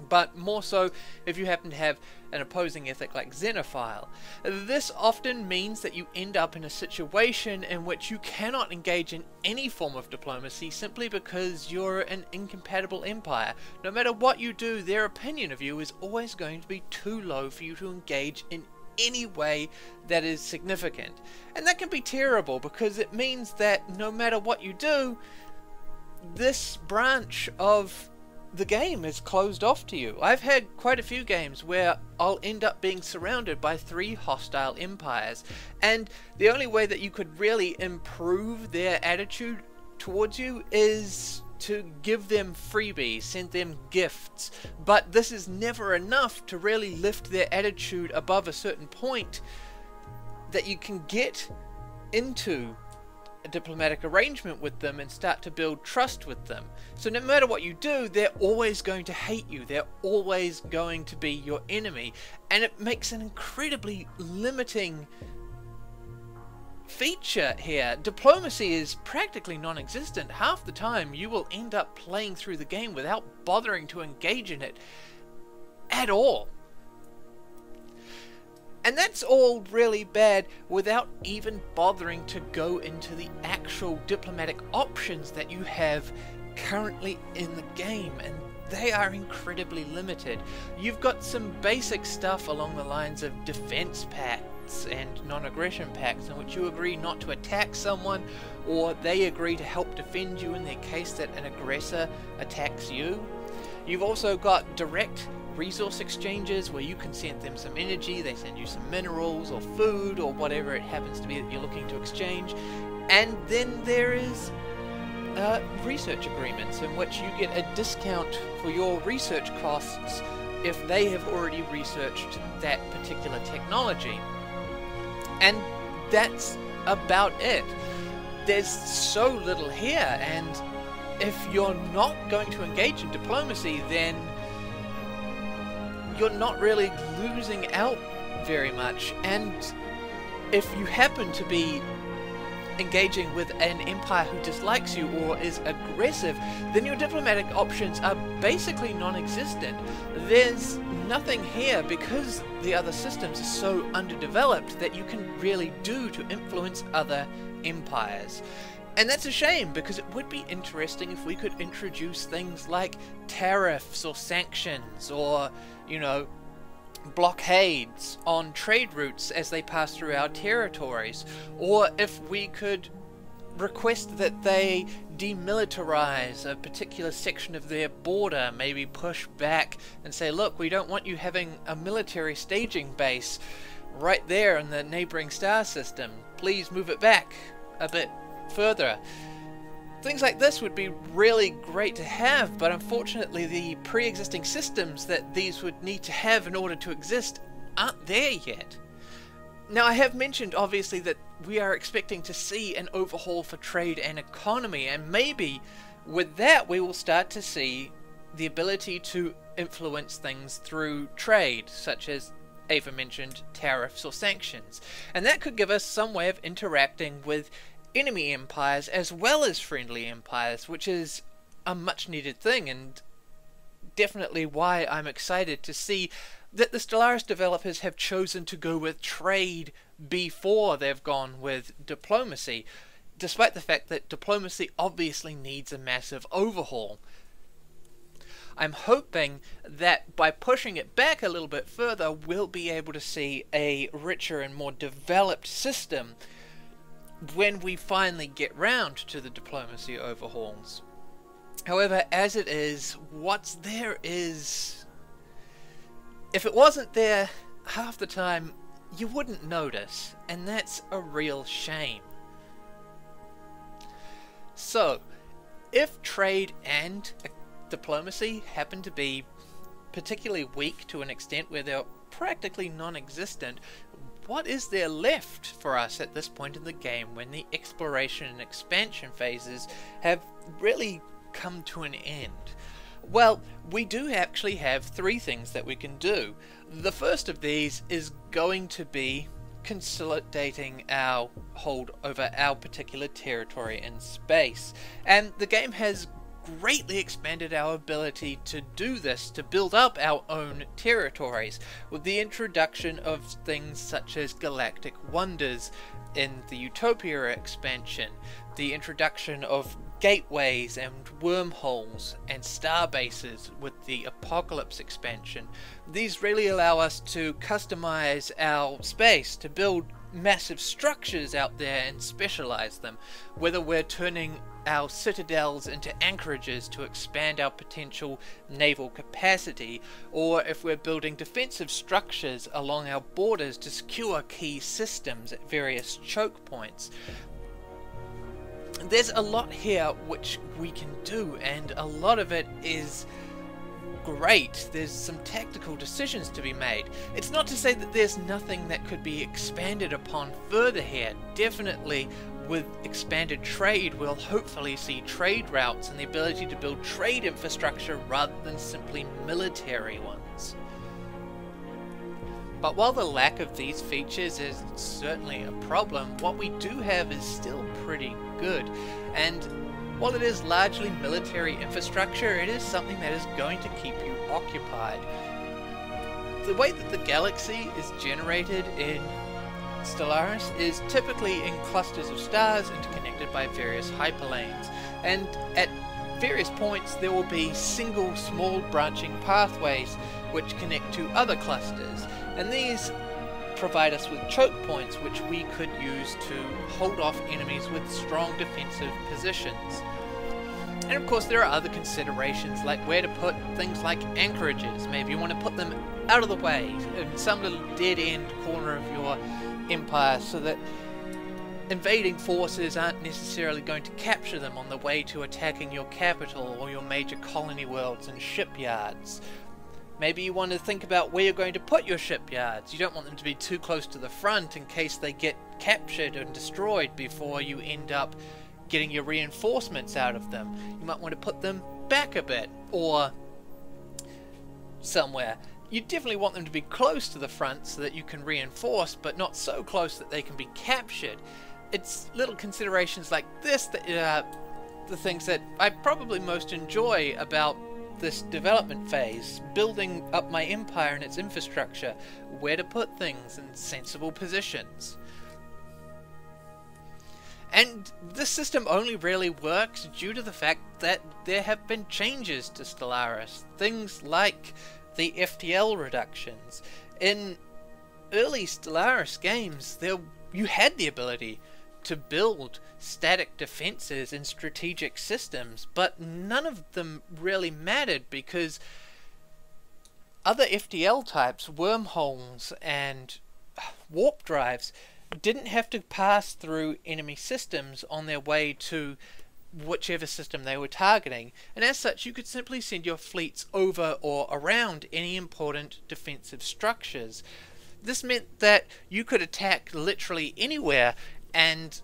A: But more so if you happen to have an opposing ethic like xenophile. This often means that you end up in a situation in which you cannot engage in any form of diplomacy simply because you're an incompatible empire. No matter what you do, their opinion of you is always going to be too low for you to engage in any way that is significant. And that can be terrible because it means that no matter what you do, this branch of the game is closed off to you. I've had quite a few games where I'll end up being surrounded by 3 hostile empires, and the only way that you could really improve their attitude towards you is to give them freebies, send them gifts, but this is never enough to really lift their attitude above a certain point that you can get into a diplomatic arrangement with them and start to build trust with them. So no matter what you do, they're always going to hate you. They're always going to be your enemy. And it makes an incredibly limiting feature here. Diplomacy is practically non-existent. Half the time you will end up playing through the game without bothering to engage in it at all. And that's all really bad without even bothering to go into the actual diplomatic options that you have currently in the game, and they are incredibly limited. You've got some basic stuff along the lines of defense pacts and non-aggression pacts in which you agree not to attack someone, or they agree to help defend you in the case that an aggressor attacks you. You've also got direct resource exchanges where you can send them some energy, they send you some minerals or food or whatever it happens to be that you're looking to exchange. And then there is research agreements in which you get a discount for your research costs if they have already researched that particular technology. And that's about it. There's so little here, and if you're not going to engage in diplomacy, then you're not really losing out very much. And if you happen to be engaging with an empire who dislikes you or is aggressive, then your diplomatic options are basically non-existent. There's nothing here because the other systems are so underdeveloped that you can really do to influence other empires. And that's a shame, because it would be interesting if we could introduce things like tariffs or sanctions or, you know, blockades on trade routes as they pass through our territories, or if we could request that they demilitarize a particular section of their border, maybe push back and say, look, we don't want you having a military staging base right there in the neighboring star system. Please move it back a bit further. Things like this would be really great to have, but unfortunately the pre-existing systems that these would need to have in order to exist aren't there yet. Now, I have mentioned obviously that we are expecting to see an overhaul for trade and economy, and maybe with that we will start to see the ability to influence things through trade, such as Ava mentioned, tariffs or sanctions. And that could give us some way of interacting with enemy empires as well as friendly empires, which is a much needed thing, and definitely why I'm excited to see that the Stellaris developers have chosen to go with trade before they've gone with diplomacy, despite the fact that diplomacy obviously needs a massive overhaul. I'm hoping that by pushing it back a little bit further, we'll be able to see a richer and more developed system when we finally get round to the diplomacy overhauls. However, as it is, what's there is... if it wasn't there, half the time you wouldn't notice, and that's a real shame. So, if trade and diplomacy happen to be particularly weak to an extent where they're practically non-existent, what is there left for us at this point in the game when the exploration and expansion phases have really come to an end? Well, we do actually have three things that we can do. The first of these is going to be consolidating our hold over our particular territory in space, and the game has greatly expanded our ability to do this, to build up our own territories, with the introduction of things such as galactic wonders in the Utopia expansion, the introduction of gateways and wormholes and star bases with the Apocalypse expansion. These really allow us to customize our space, to build massive structures out there and specialize them, whether we're turning our citadels into anchorages to expand our potential naval capacity, or if we're building defensive structures along our borders to secure key systems at various choke points. There's a lot here which we can do, and a lot of it is great. There's some tactical decisions to be made. It's not to say that there's nothing that could be expanded upon further here. Definitely with expanded trade we'll hopefully see trade routes and the ability to build trade infrastructure rather than simply military ones. But while the lack of these features is certainly a problem, what we do have is still pretty good. And while it is largely military infrastructure, it is something that is going to keep you occupied. The way that the galaxy is generated in Stellaris is typically in clusters of stars interconnected by various hyperlanes, and at various points there will be single small branching pathways which connect to other clusters, and these provide us with choke points which we could use to hold off enemies with strong defensive positions. And of course there are other considerations, like where to put things like anchorages. Maybe you want to put them out of the way in some little dead end corner of your empire so that invading forces aren't necessarily going to capture them on the way to attacking your capital or your major colony worlds and shipyards. Maybe you want to think about where you're going to put your shipyards. You don't want them to be too close to the front in case they get captured and destroyed before you end up getting your reinforcements out of them. You might want to put them back a bit or somewhere. You definitely want them to be close to the front so that you can reinforce, but not so close that they can be captured. It's little considerations like this that are the things that I probably most enjoy about this development phase, building up my empire and its infrastructure, where to put things in sensible positions. And this system only really works due to the fact that there have been changes to Stellaris, things like the FTL reductions. In early Stellaris games, you had the ability to build static defenses and strategic systems, but none of them really mattered because other FTL types, wormholes and warp drives, didn't have to pass through enemy systems on their way to whichever system they were targeting, and as such you could simply send your fleets over or around any important defensive structures. This meant that you could attack literally anywhere and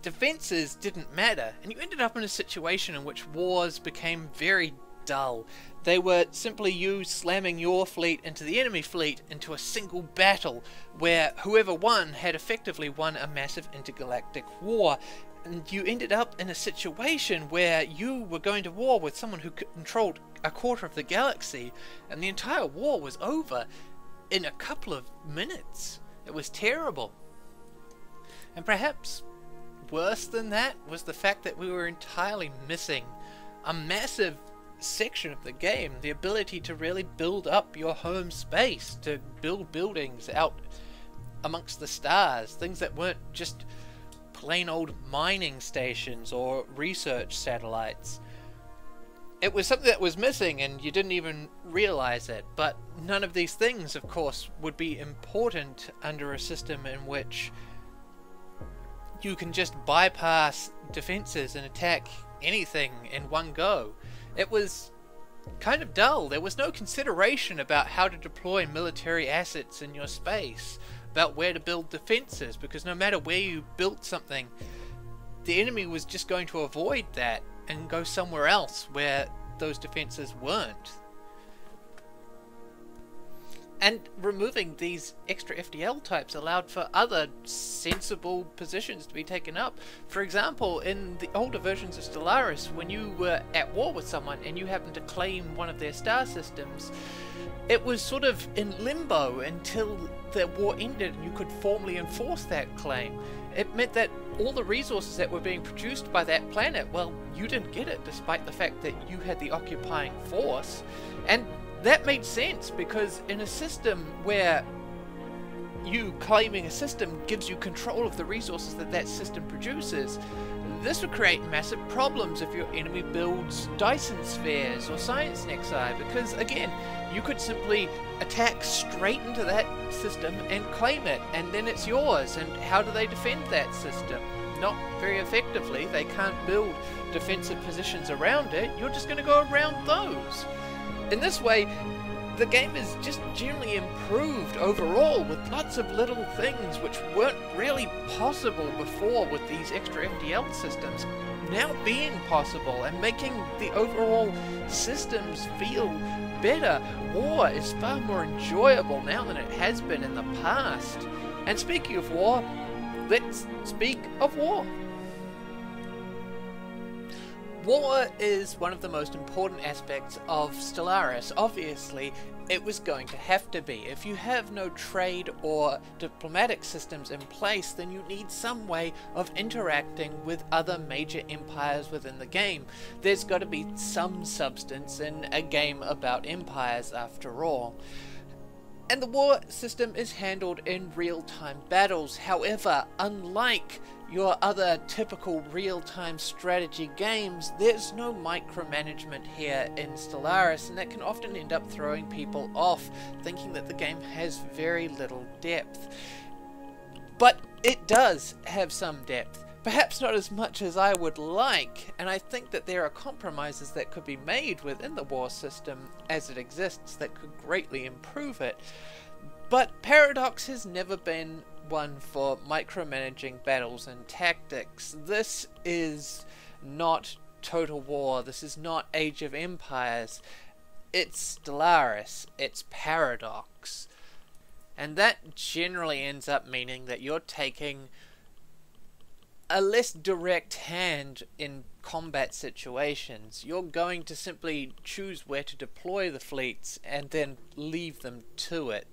A: defenses didn't matter, and you ended up in a situation in which wars became very dull. They were simply you slamming your fleet into the enemy fleet into a single battle, where whoever won had effectively won a massive intergalactic war, And you ended up in a situation where you were going to war with someone who controlled a quarter of the galaxy, and the entire war was over in a couple of minutes. It was terrible. And perhaps worse than that was the fact that we were entirely missing a massive section of the game, the ability to really build up your home space, to build buildings out amongst the stars, things that weren't just plain old mining stations or research satellites. It was something that was missing and you didn't even realize it, but none of these things, of course, would be important under a system in which you can just bypass defenses and attack anything in one go. It was kind of dull. There was no consideration about how to deploy military assets in your space, about where to build defenses, because no matter where you built something, the enemy was just going to avoid that and go somewhere else where those defenses weren't. And removing these extra FTL types allowed for other sensible positions to be taken up. For example, in the older versions of Stellaris, when you were at war with someone and you happened to claim one of their star systems, it was sort of in limbo until the war ended and you could formally enforce that claim. It meant that all the resources that were being produced by that planet, well, you didn't get it despite the fact that you had the occupying force. And that made sense, because in a system where you claiming a system gives you control of the resources that that system produces, this would create massive problems if your enemy builds Dyson spheres or science nexi, because again, you could simply attack straight into that system and claim it, and then it's yours. And how do they defend that system? Not very effectively. They can't build defensive positions around it. You're just going to go around those. In this way, the game is just generally improved overall, with lots of little things which weren't really possible before with these extra FTL systems now being possible, and making the overall systems feel better. War is far more enjoyable now than it has been in the past. And speaking of war, let's speak of war. War is one of the most important aspects of Stellaris. Obviously, it was going to have to be. If you have no trade or diplomatic systems in place, then you need some way of interacting with other major empires within the game. There's got to be some substance in a game about empires after all. And the war system is handled in real-time battles. However, unlike your other typical real-time strategy games, there's no micromanagement here in Stellaris, and that can often end up throwing people off, thinking that the game has very little depth. But it does have some depth. Perhaps not as much as I would like, and I think that there are compromises that could be made within the war system as it exists that could greatly improve it. But Paradox has never been one for micromanaging battles and tactics. This is not Total War, this is not Age of Empires, it's Stellaris, it's Paradox. And that generally ends up meaning that you're taking a less direct hand in combat situations. You're going to simply choose where to deploy the fleets and then leave them to it.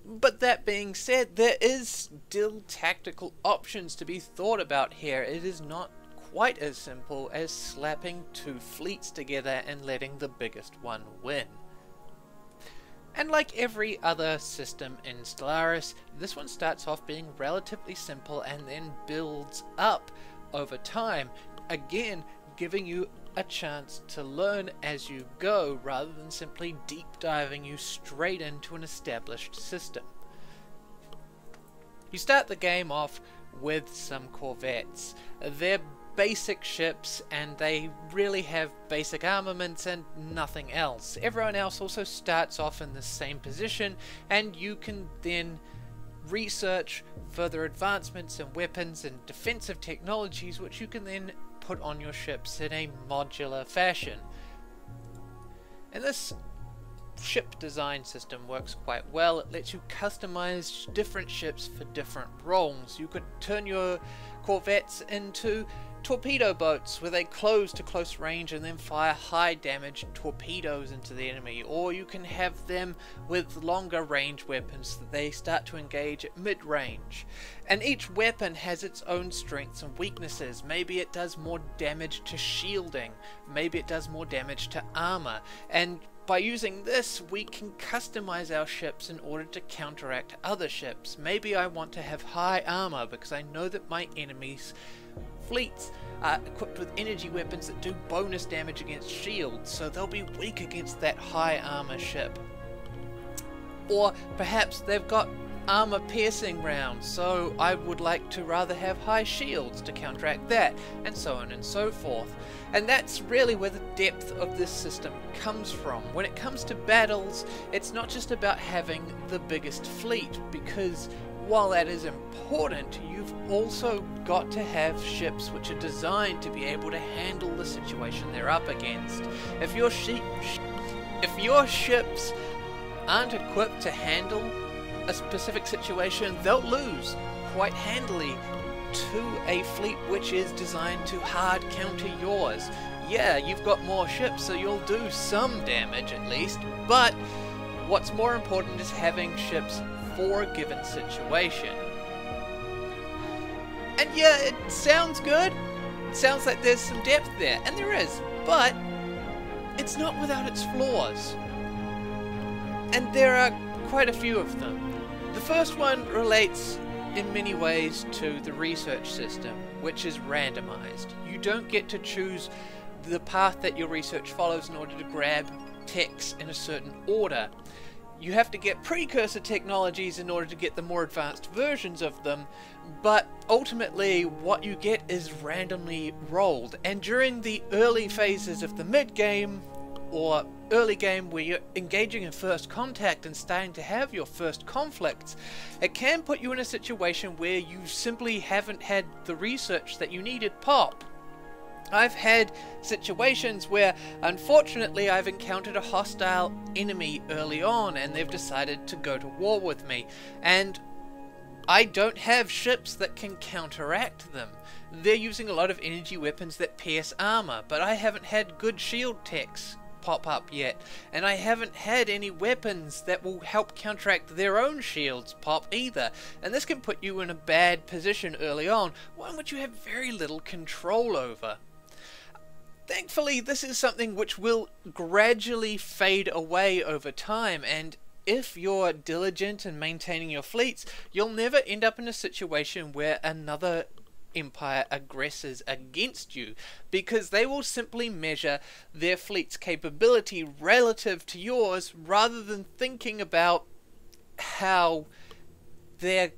A: But that being said, there is still tactical options to be thought about here. It is not quite as simple as slapping two fleets together and letting the biggest one win. And like every other system in Stellaris, this one starts off being relatively simple and then builds up over time, again giving you a chance to learn as you go rather than simply deep diving you straight into an established system. You start the game off with some corvettes. They're basic ships and they really have basic armaments and nothing else. Everyone else also starts off in the same position, and you can then research further advancements in weapons and defensive technologies which you can then put on your ships in a modular fashion. And this ship design system works quite well. It lets you customize different ships for different roles. You could turn your corvettes into torpedo boats where they close to close range and then fire high damage torpedoes into the enemy, or you can have them with longer range weapons that they start to engage at mid-range. And each weapon has its own strengths and weaknesses. Maybe it does more damage to shielding, maybe it does more damage to armor, and by using this we can customize our ships in order to counteract other ships. Maybe I want to have high armor because I know that my enemies fleets are equipped with energy weapons that do bonus damage against shields, so they'll be weak against that high armor ship. Or perhaps they've got armor piercing rounds, so I would like to rather have high shields to counteract that, and so on and so forth. And that's really where the depth of this system comes from. When it comes to battles, it's not just about having the biggest fleet, because while that is important, you've also got to have ships which are designed to be able to handle the situation they're up against. If your ships aren't equipped to handle a specific situation, they'll lose quite handily to a fleet which is designed to hard counter yours. Yeah, you've got more ships, so you'll do some damage at least, but what's more important is having ships for a given situation. And yeah, it sounds good. It sounds like there's some depth there, and there is, but it's not without its flaws. And there are quite a few of them. The first one relates in many ways to the research system, which is randomized. You don't get to choose the path that your research follows in order to grab techs in a certain order. You have to get precursor technologies in order to get the more advanced versions of them, but ultimately what you get is randomly rolled. And during the early phases of the mid-game or early game where you're engaging in first contact and starting to have your first conflicts, it can put you in a situation where you simply haven't had the research that you needed pop. I've had situations where unfortunately I've encountered a hostile enemy early on and they've decided to go to war with me, and I don't have ships that can counteract them. They're using a lot of energy weapons that pierce armor, but I haven't had good shield techs pop up yet, and I haven't had any weapons that will help counteract their own shields pop either, and this can put you in a bad position early on, one which you have very little control over. Thankfully, this is something which will gradually fade away over time, and if you're diligent in maintaining your fleets, you'll never end up in a situation where another empire aggresses against you, because they will simply measure their fleet's capability relative to yours rather than thinking about how their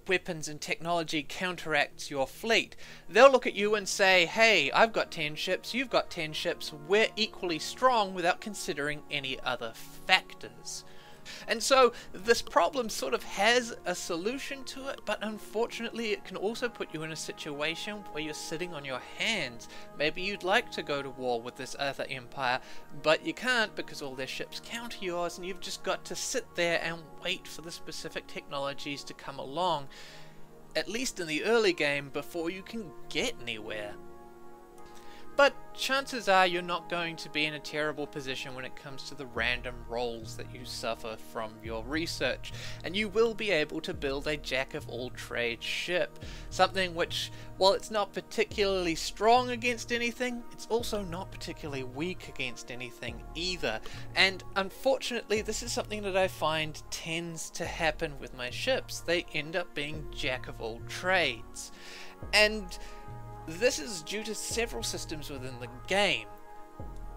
A: weapons and technology counteracts your fleet. They'll look at you and say, hey, I've got 10 ships, you've got 10 ships, we're equally strong, without considering any other factors. And so this problem sort of has a solution to it, but unfortunately it can also put you in a situation where you're sitting on your hands. Maybe you'd like to go to war with this other empire, but you can't because all their ships counter yours, and you've just got to sit there and wait for the specific technologies to come along, at least in the early game, before you can get anywhere. But chances are you're not going to be in a terrible position when it comes to the random rolls that you suffer from your research, and you will be able to build a jack-of-all-trades ship. Something which, while it's not particularly strong against anything, it's also not particularly weak against anything either. And unfortunately, this is something that I find tends to happen with my ships. They end up being jack-of-all-trades. And this is due to several systems within the game.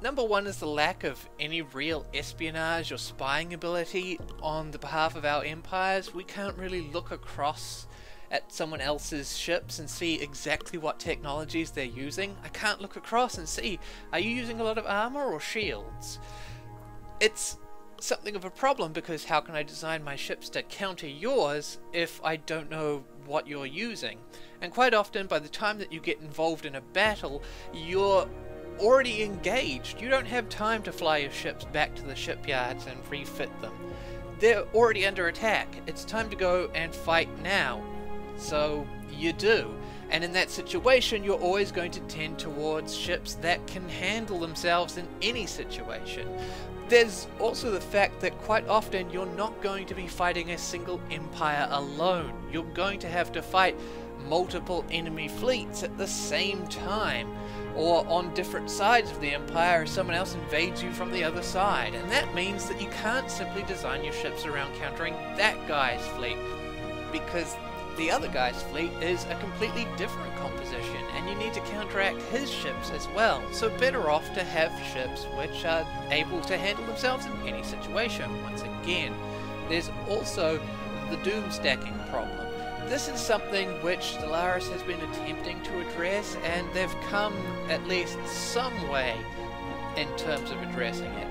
A: Number one is the lack of any real espionage or spying ability on the behalf of our empires. We can't really look across at someone else's ships and see exactly what technologies they're using. I can't look across and see, are you using a lot of armor or shields? It's something of a problem, because how can I design my ships to counter yours if I don't know what you're using? And quite often, by the time that you get involved in a battle, you're already engaged. You don't have time to fly your ships back to the shipyards and refit them. They're already under attack. It's time to go and fight now. So you do. And in that situation, you're always going to tend towards ships that can handle themselves in any situation. There's also the fact that quite often you're not going to be fighting a single empire alone. You're going to have to fight multiple enemy fleets at the same time, or on different sides of the empire if someone else invades you from the other side. And that means that you can't simply design your ships around countering that guy's fleet, because the other guy's fleet is a completely different composition, and you need to counteract his ships as well. So better off to have ships which are able to handle themselves in any situation. Once again, there's also the doom stacking problem. This is something which Stellaris has been attempting to address, and they've come at least some way in terms of addressing it.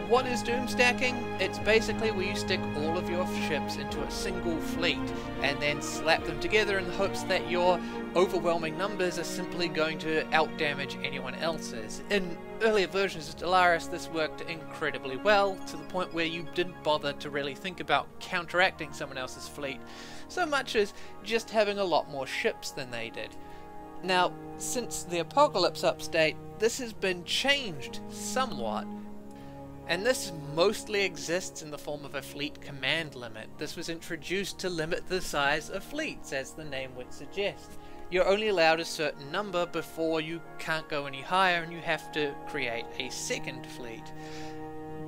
A: What is doom stacking? It's basically where you stick all of your ships into a single fleet and then slap them together in the hopes that your overwhelming numbers are simply going to outdamage anyone else's. In earlier versions of Stellaris, this worked incredibly well, to the point where you didn't bother to really think about counteracting someone else's fleet, so much as just having a lot more ships than they did. Now, since the Apocalypse update, this has been changed somewhat. And this mostly exists in the form of a fleet command limit. This was introduced to limit the size of fleets, as the name would suggest. You're only allowed a certain number before you can't go any higher, and you have to create a second fleet.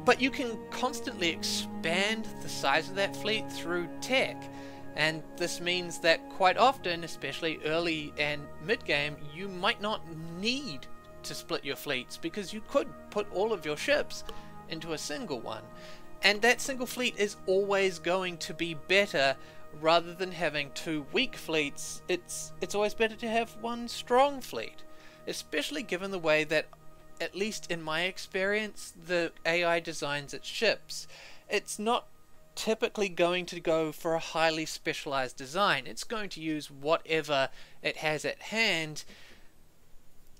A: But you can constantly expand the size of that fleet through tech. And this means that quite often, especially early and mid-game, you might not need to split your fleets, because you could put all of your ships into a single one, and that single fleet is always going to be better rather than having two weak fleets. It's always better to have one strong fleet, especially given the way that, at least in my experience, the AI designs its ships. It's not typically going to go for a highly specialized design. It's going to use whatever it has at hand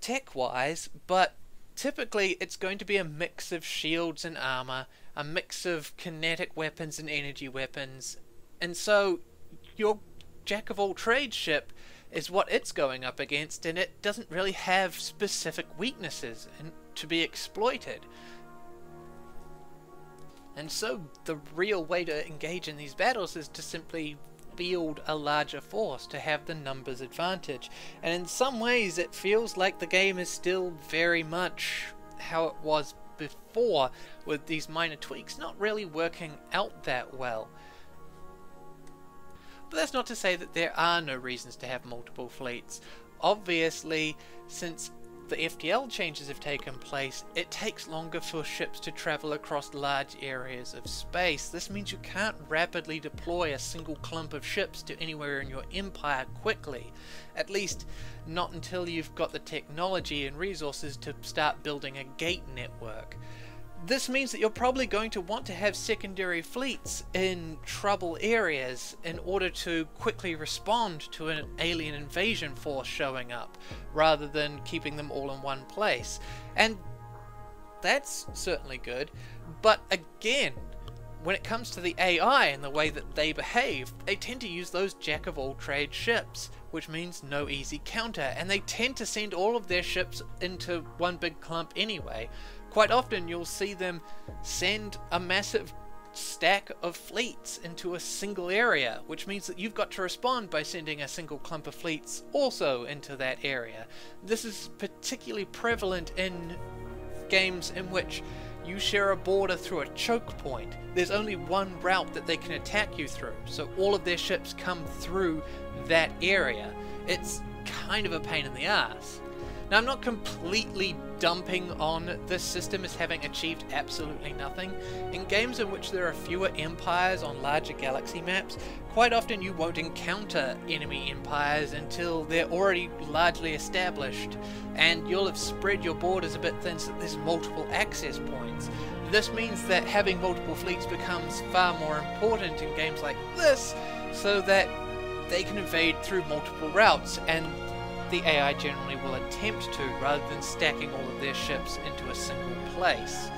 A: tech-wise, but typically it's going to be a mix of shields and armor, a mix of kinetic weapons and energy weapons, and so your jack-of-all-trades ship is what it's going up against, and it doesn't really have specific weaknesses to be exploited. And so the real way to engage in these battles is to simply field a larger force, to have the numbers advantage. And in some ways it feels like the game is still very much how it was before, with these minor tweaks not really working out that well. But that's not to say that there are no reasons to have multiple fleets. Obviously, since the FTL changes have taken place, it takes longer for ships to travel across large areas of space. This means you can't rapidly deploy a single clump of ships to anywhere in your empire quickly. At least not until you've got the technology and resources to start building a gate network. This means that you're probably going to want to have secondary fleets in trouble areas in order to quickly respond to an alien invasion force showing up, rather than keeping them all in one place. And that's certainly good, but again, when it comes to the AI and the way that they behave, they tend to use those jack-of-all-trades ships, which means no easy counter, and they tend to send all of their ships into one big clump anyway. Quite often you'll see them send a massive stack of fleets into a single area, which means that you've got to respond by sending a single clump of fleets also into that area. This is particularly prevalent in games in which you share a border through a choke point. There's only one route that they can attack you through, so all of their ships come through that area. It's kind of a pain in the ass. Now, I'm not completely dumping on this system as having achieved absolutely nothing. In games in which there are fewer empires on larger galaxy maps, quite often you won't encounter enemy empires until they're already largely established, and you'll have spread your borders a bit thin so that there's multiple access points. This means that having multiple fleets becomes far more important in games like this, so that they can invade through multiple routes, and the AI generally will attempt to, rather than stacking all of their ships into a single place.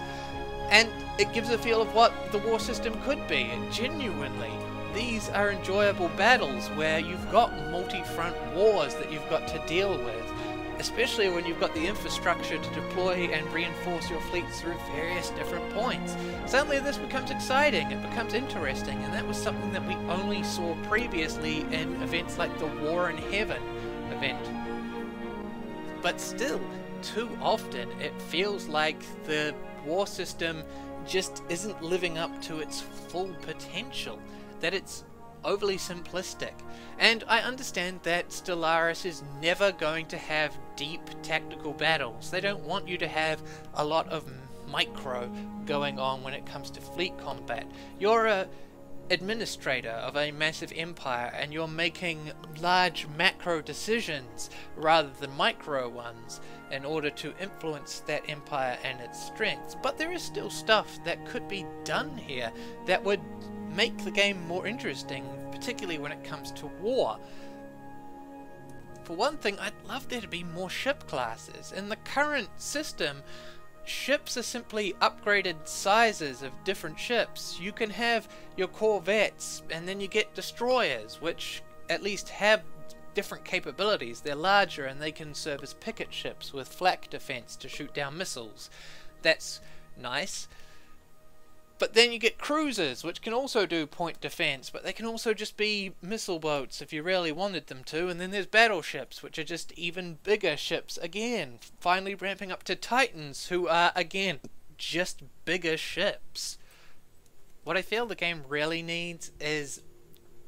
A: And it gives a feel of what the war system could be, and genuinely, these are enjoyable battles where you've got multi-front wars that you've got to deal with, especially when you've got the infrastructure to deploy and reinforce your fleets through various different points. Suddenly this becomes exciting, it becomes interesting, and that was something that we only saw previously in events like the War in Heaven event. But still, too often it feels like the war system just isn't living up to its full potential, that it's overly simplistic. And I understand that Stellaris is never going to have deep tactical battles. They don't want you to have a lot of micro going on when it comes to fleet combat. You're a administrator of a massive empire and you're making large macro decisions rather than micro ones in order to influence that empire and its strengths. But there is still stuff that could be done here that would make the game more interesting, particularly when it comes to war. For one thing, I'd love there to be more ship classes. In the current system, ships are simply upgraded sizes of different ships. You can have your corvettes, and then you get destroyers, which at least have different capabilities. They're larger and they can serve as picket ships with flak defense to shoot down missiles. That's nice. But then you get cruisers, which can also do point defense, but they can also just be missile boats if you really wanted them to. And then there's battleships, which are just even bigger ships again, finally ramping up to Titans, who are, again, just bigger ships. What I feel the game really needs is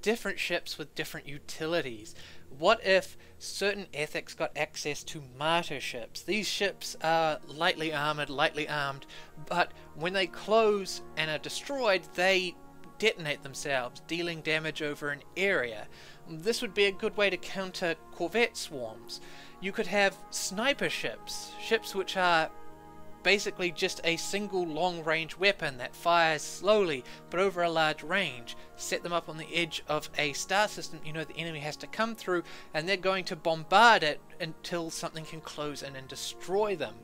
A: different ships with different utilities. What if certain ethics got access to martyr ships? These ships are lightly armed, but when they close and are destroyed, they detonate themselves, dealing damage over an area. This would be a good way to counter corvette swarms. You could have sniper ships, ships which are basically just a single long-range weapon that fires slowly but over a large range. Set them up on the edge of a star system you know the enemy has to come through, and they're going to bombard it until something can close in and destroy them.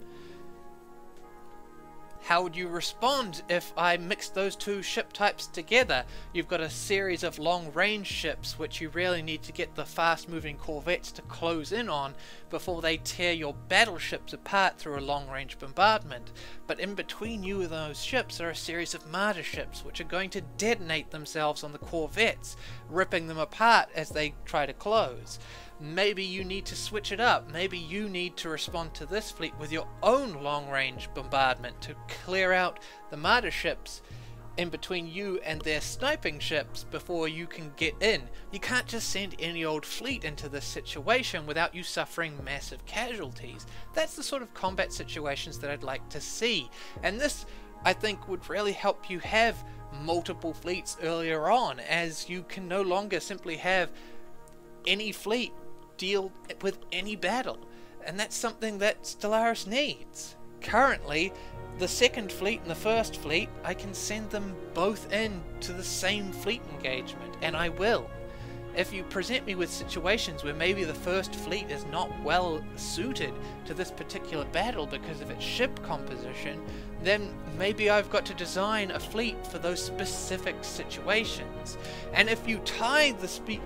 A: How would you respond if I mixed those two ship types together? You've got a series of long-range ships which you really need to get the fast-moving corvettes to close in on before they tear your battleships apart through a long-range bombardment. But in between you and those ships are a series of martyr ships which are going to detonate themselves on the corvettes, ripping them apart as they try to close. Maybe you need to switch it up. Maybe you need to respond to this fleet with your own long-range bombardment to clear out the martyr ships in between you and their sniping ships before you can get in. You can't just send any old fleet into this situation without you suffering massive casualties. That's the sort of combat situations that I'd like to see. And this, I think, would really help you have multiple fleets earlier on, as you can no longer simply have any fleet deal with any battle, and that's something that Stellaris needs. Currently, the second fleet and the first fleet, I can send them both in to the same fleet engagement, and I will. If you present me with situations where maybe the first fleet is not well suited to this particular battle because of its ship composition, then maybe I've got to design a fleet for those specific situations. And if you tie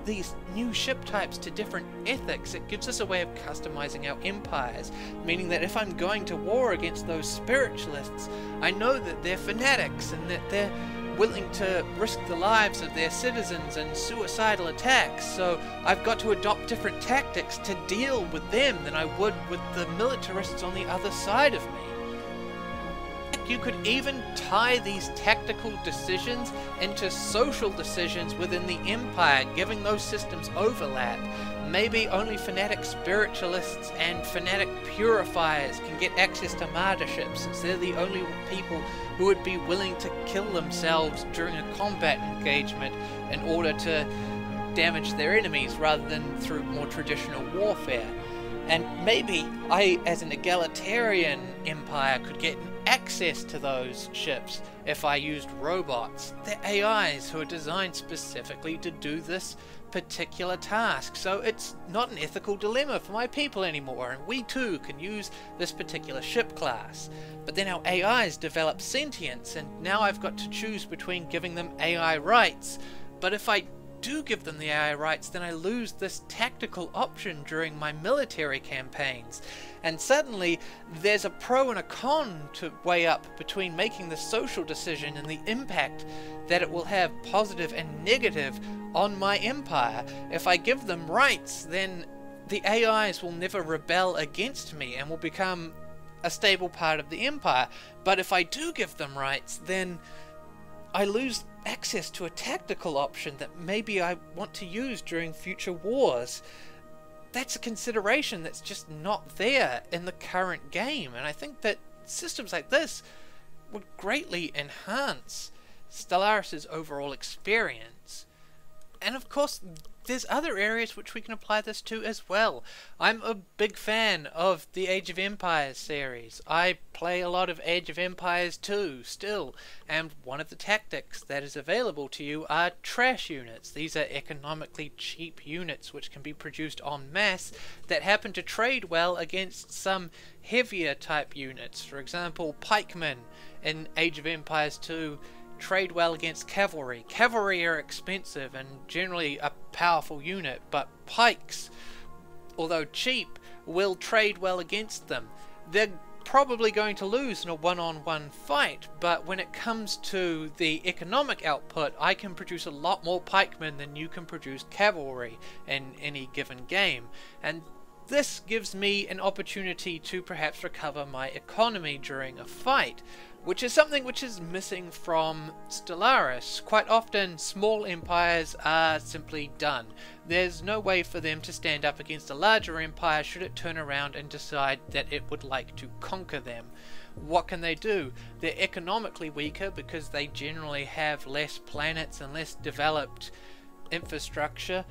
A: these new ship types to different ethics, it gives us a way of customizing our empires, meaning that if I'm going to war against those spiritualists, I know that they're fanatics and that they're willing to risk the lives of their citizens in suicidal attacks, so I've got to adopt different tactics to deal with them than I would with the militarists on the other side of me. You could even tie these tactical decisions into social decisions within the Empire, giving those systems overlap. Maybe only fanatic spiritualists and fanatic purifiers can get access to martyr ships, since they're the only people who would be willing to kill themselves during a combat engagement in order to damage their enemies rather than through more traditional warfare. And maybe I, as an egalitarian empire, could get access to those ships if I used robots. They're AIs who are designed specifically to do this particular task. So it's not an ethical dilemma for my people anymore, and we too can use this particular ship class. But then our AIs develop sentience, and now I've got to choose between giving them AI rights. But if I do give them the AI rights, then I lose this tactical option during my military campaigns. And suddenly there's a pro and a con to weigh up between making the social decision and the impact that it will have, positive and negative, on my empire. If I give them rights, then the AIs will never rebel against me and will become a stable part of the empire. But if I do give them rights, then I lose access to a tactical option that maybe I want to use during future wars. That's a consideration that's just not there in the current game, and I think that systems like this would greatly enhance Stellaris' overall experience. And of course, there's other areas which we can apply this to as well. I'm a big fan of the Age of Empires series. I play a lot of Age of Empires 2 still, and one of the tactics that is available to you are trash units. These are economically cheap units which can be produced en masse that happen to trade well against some heavier type units. For example, pikemen in Age of Empires 2 trade well against cavalry. Cavalry are expensive and generally a powerful unit, but pikes, although cheap, will trade well against them. They're probably going to lose in a one-on-one fight, but when it comes to the economic output, I can produce a lot more pikemen than you can produce cavalry in any given game, and this gives me an opportunity to perhaps recover my economy during a fight, which is something which is missing from Stellaris. Quite often, small empires are simply done. There's no way for them to stand up against a larger empire should it turn around and decide that it would like to conquer them. What can they do? They're economically weaker because they generally have less planets and less developed infrastructure.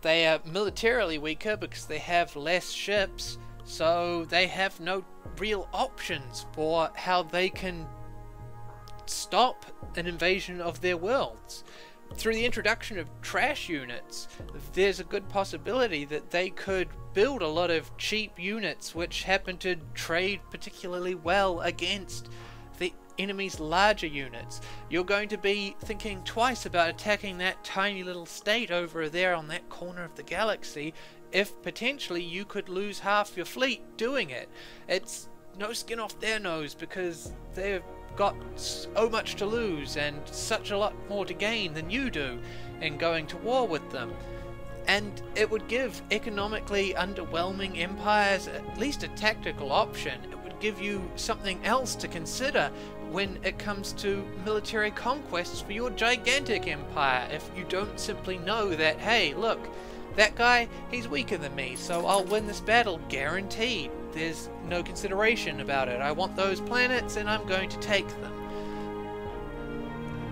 A: They are militarily weaker because they have less ships, so they have no real options for how they can stop an invasion of their worlds. Through the introduction of trash units, there's a good possibility that they could build a lot of cheap units which happen to trade particularly well against the enemy's larger units. You're going to be thinking twice about attacking that tiny little state over there on that corner of the galaxy if potentially you could lose half your fleet doing it. It's no skin off their nose because they've got so much to lose and such a lot more to gain than you do in going to war with them. And it would give economically underwhelming empires at least a tactical option. It would give you something else to consider when it comes to military conquests for your gigantic empire, if you don't simply know that, hey, look, that guy, he's weaker than me, so I'll win this battle guaranteed. There's no consideration about it. I want those planets and I'm going to take them.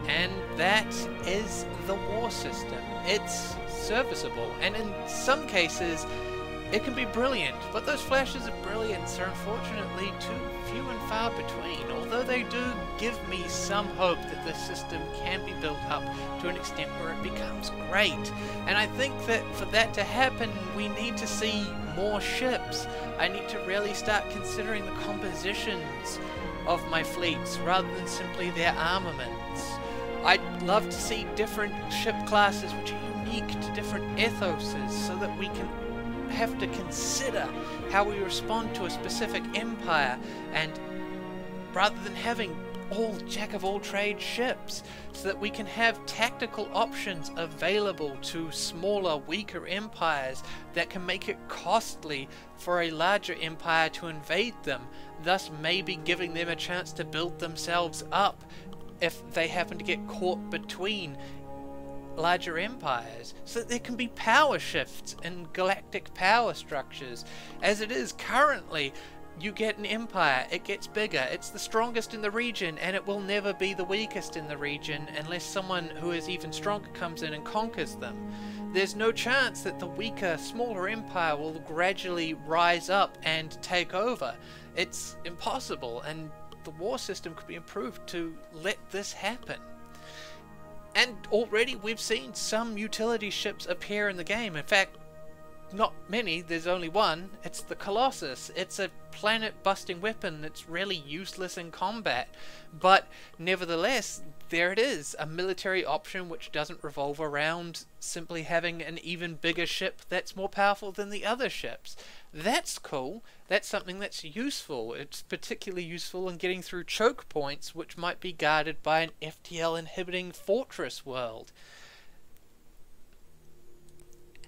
A: And that is the war system. It's serviceable, and in some cases it can be brilliant, but those flashes of brilliance are unfortunately too few and far between, although they do give me some hope that the system can be built up to an extent where it becomes great. And I think that for that to happen, we need to see more ships. I need to really start considering the compositions of my fleets rather than simply their armaments. I'd love to see different ship classes which are unique to different ethoses so that we can have to consider how we respond to a specific empire, and rather than having all jack-of-all-trades ships, so that we can have tactical options available to smaller, weaker empires that can make it costly for a larger empire to invade them, thus maybe giving them a chance to build themselves up if they happen to get caught between larger empires, so that there can be power shifts in galactic power structures. As it is currently, you get an empire, it gets bigger, it's the strongest in the region, and it will never be the weakest in the region unless someone who is even stronger comes in and conquers them. There's no chance that the weaker, smaller empire will gradually rise up and take over. It's impossible, and the war system could be improved to let this happen. And already we've seen some utility ships appear in the game. In fact, not many, there's only one. It's the Colossus. It's a planet-busting weapon that's really useless in combat. But nevertheless, there it is, a military option which doesn't revolve around simply having an even bigger ship that's more powerful than the other ships. That's cool. That's something that's useful. It's particularly useful in getting through choke points which might be guarded by an FTL inhibiting fortress world.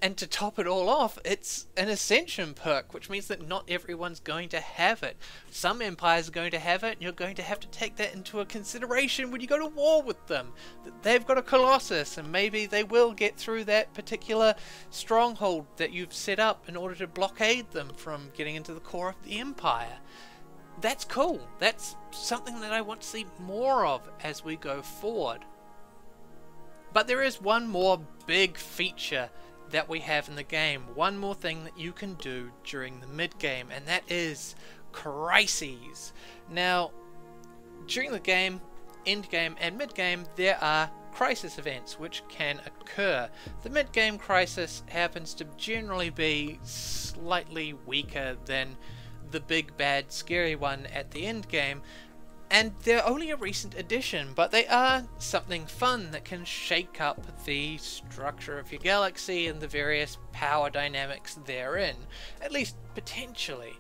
A: And to top it all off, it's an Ascension perk, which means that not everyone's going to have it. Some empires are going to have it, and you're going to have to take that into a consideration when you go to war with them. That they've got a Colossus, and maybe they will get through that particular stronghold that you've set up in order to blockade them from getting into the core of the empire. That's cool. That's something that I want to see more of as we go forward. But there is one more big feature that we have in the game, one more thing that you can do during the mid-game, and that is crises. Now, during the game, end-game and mid-game, there are crisis events which can occur. The mid-game crisis happens to generally be slightly weaker than the big bad scary one at the end game, and they're only a recent addition, but they are something fun that can shake up the structure of your galaxy and the various power dynamics therein, at least potentially.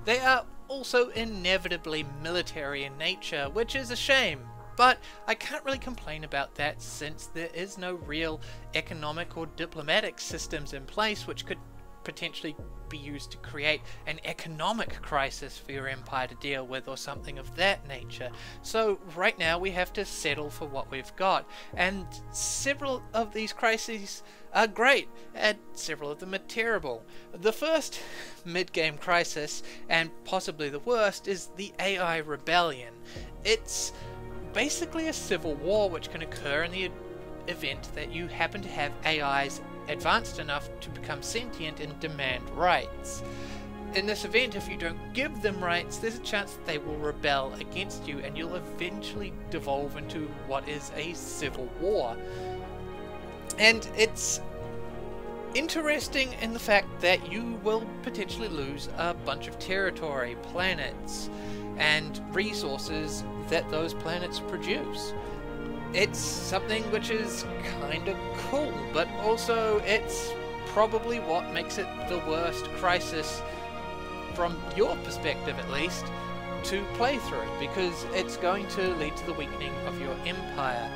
A: They are also inevitably military in nature, which is a shame, but I can't really complain about that since there is no real economic or diplomatic systems in place which could potentially be used to create an economic crisis for your empire to deal with or something of that nature. So right now we have to settle for what we've got, and several of these crises are great and several of them are terrible. The first mid-game crisis, and possibly the worst, is the AI rebellion. It's basically a civil war which can occur in the event that you happen to have AIs advanced enough to become sentient and demand rights. In this event, if you don't give them rights, there's a chance that they will rebel against you and you'll eventually devolve into what is a civil war. And it's interesting in the fact that you will potentially lose a bunch of territory, planets, and resources that those planets produce. It's something which is kind of cool, but also it's probably what makes it the worst crisis, from your perspective at least, to play through, because it's going to lead to the weakening of your empire.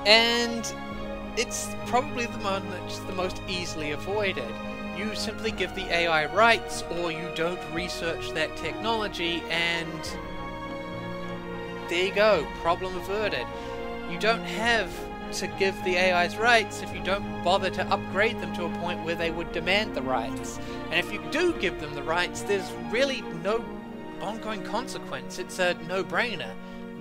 A: And it's probably the one that's the most easily avoided. You simply give the AI rights, or you don't research that technology, and there you go, problem averted. You don't have to give the AIs rights if you don't bother to upgrade them to a point where they would demand the rights. And if you do give them the rights, there's really no ongoing consequence. It's a no-brainer.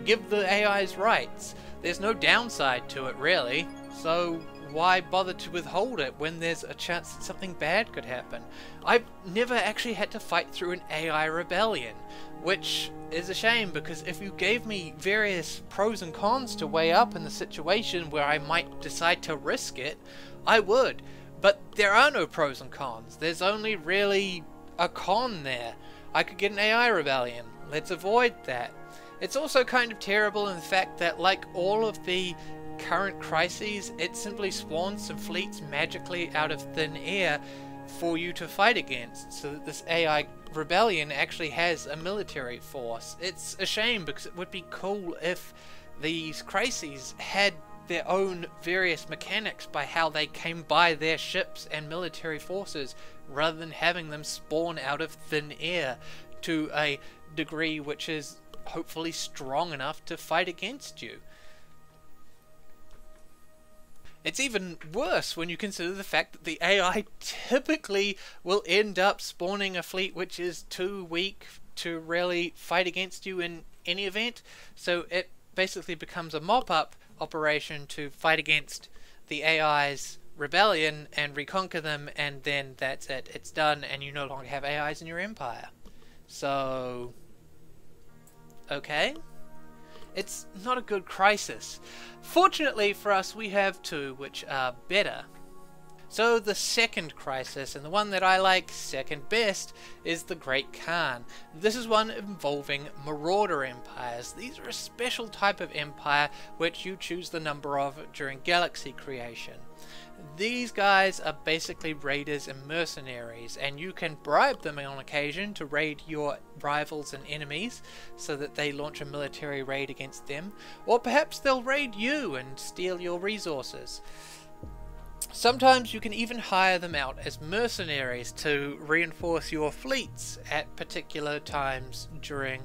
A: Give the AIs rights. There's no downside to it, really. So why bother to withhold it when there's a chance that something bad could happen? I've never actually had to fight through an AI rebellion, which is a shame, because if you gave me various pros and cons to weigh up in the situation where I might decide to risk it, I would. But there are no pros and cons. There's only really a con there. I could get an AI rebellion. Let's avoid that. It's also kind of terrible in the fact that, like all of the current crises, it simply spawns some fleets magically out of thin air for you to fight against, so that this AI rebellion actually has a military force. It's a shame, because it would be cool if these crises had their own various mechanics by how they came by their ships and military forces, rather than having them spawn out of thin air to a degree which is hopefully strong enough to fight against you. It's even worse when you consider the fact that the AI typically will end up spawning a fleet which is too weak to really fight against you in any event, so it basically becomes a mop-up operation to fight against the AI's rebellion and reconquer them, and then that's it. It's done, and you no longer have AIs in your empire. So, okay. It's not a good crisis. Fortunately for us, we have two which are better. So the second crisis, and the one that I like second best, is the Great Khan. This is one involving marauder empires. These are a special type of empire which you choose the number of during galaxy creation. These guys are basically raiders and mercenaries, and you can bribe them on occasion to raid your rivals and enemies so that they launch a military raid against them, or perhaps they'll raid you and steal your resources. Sometimes you can even hire them out as mercenaries to reinforce your fleets at particular times during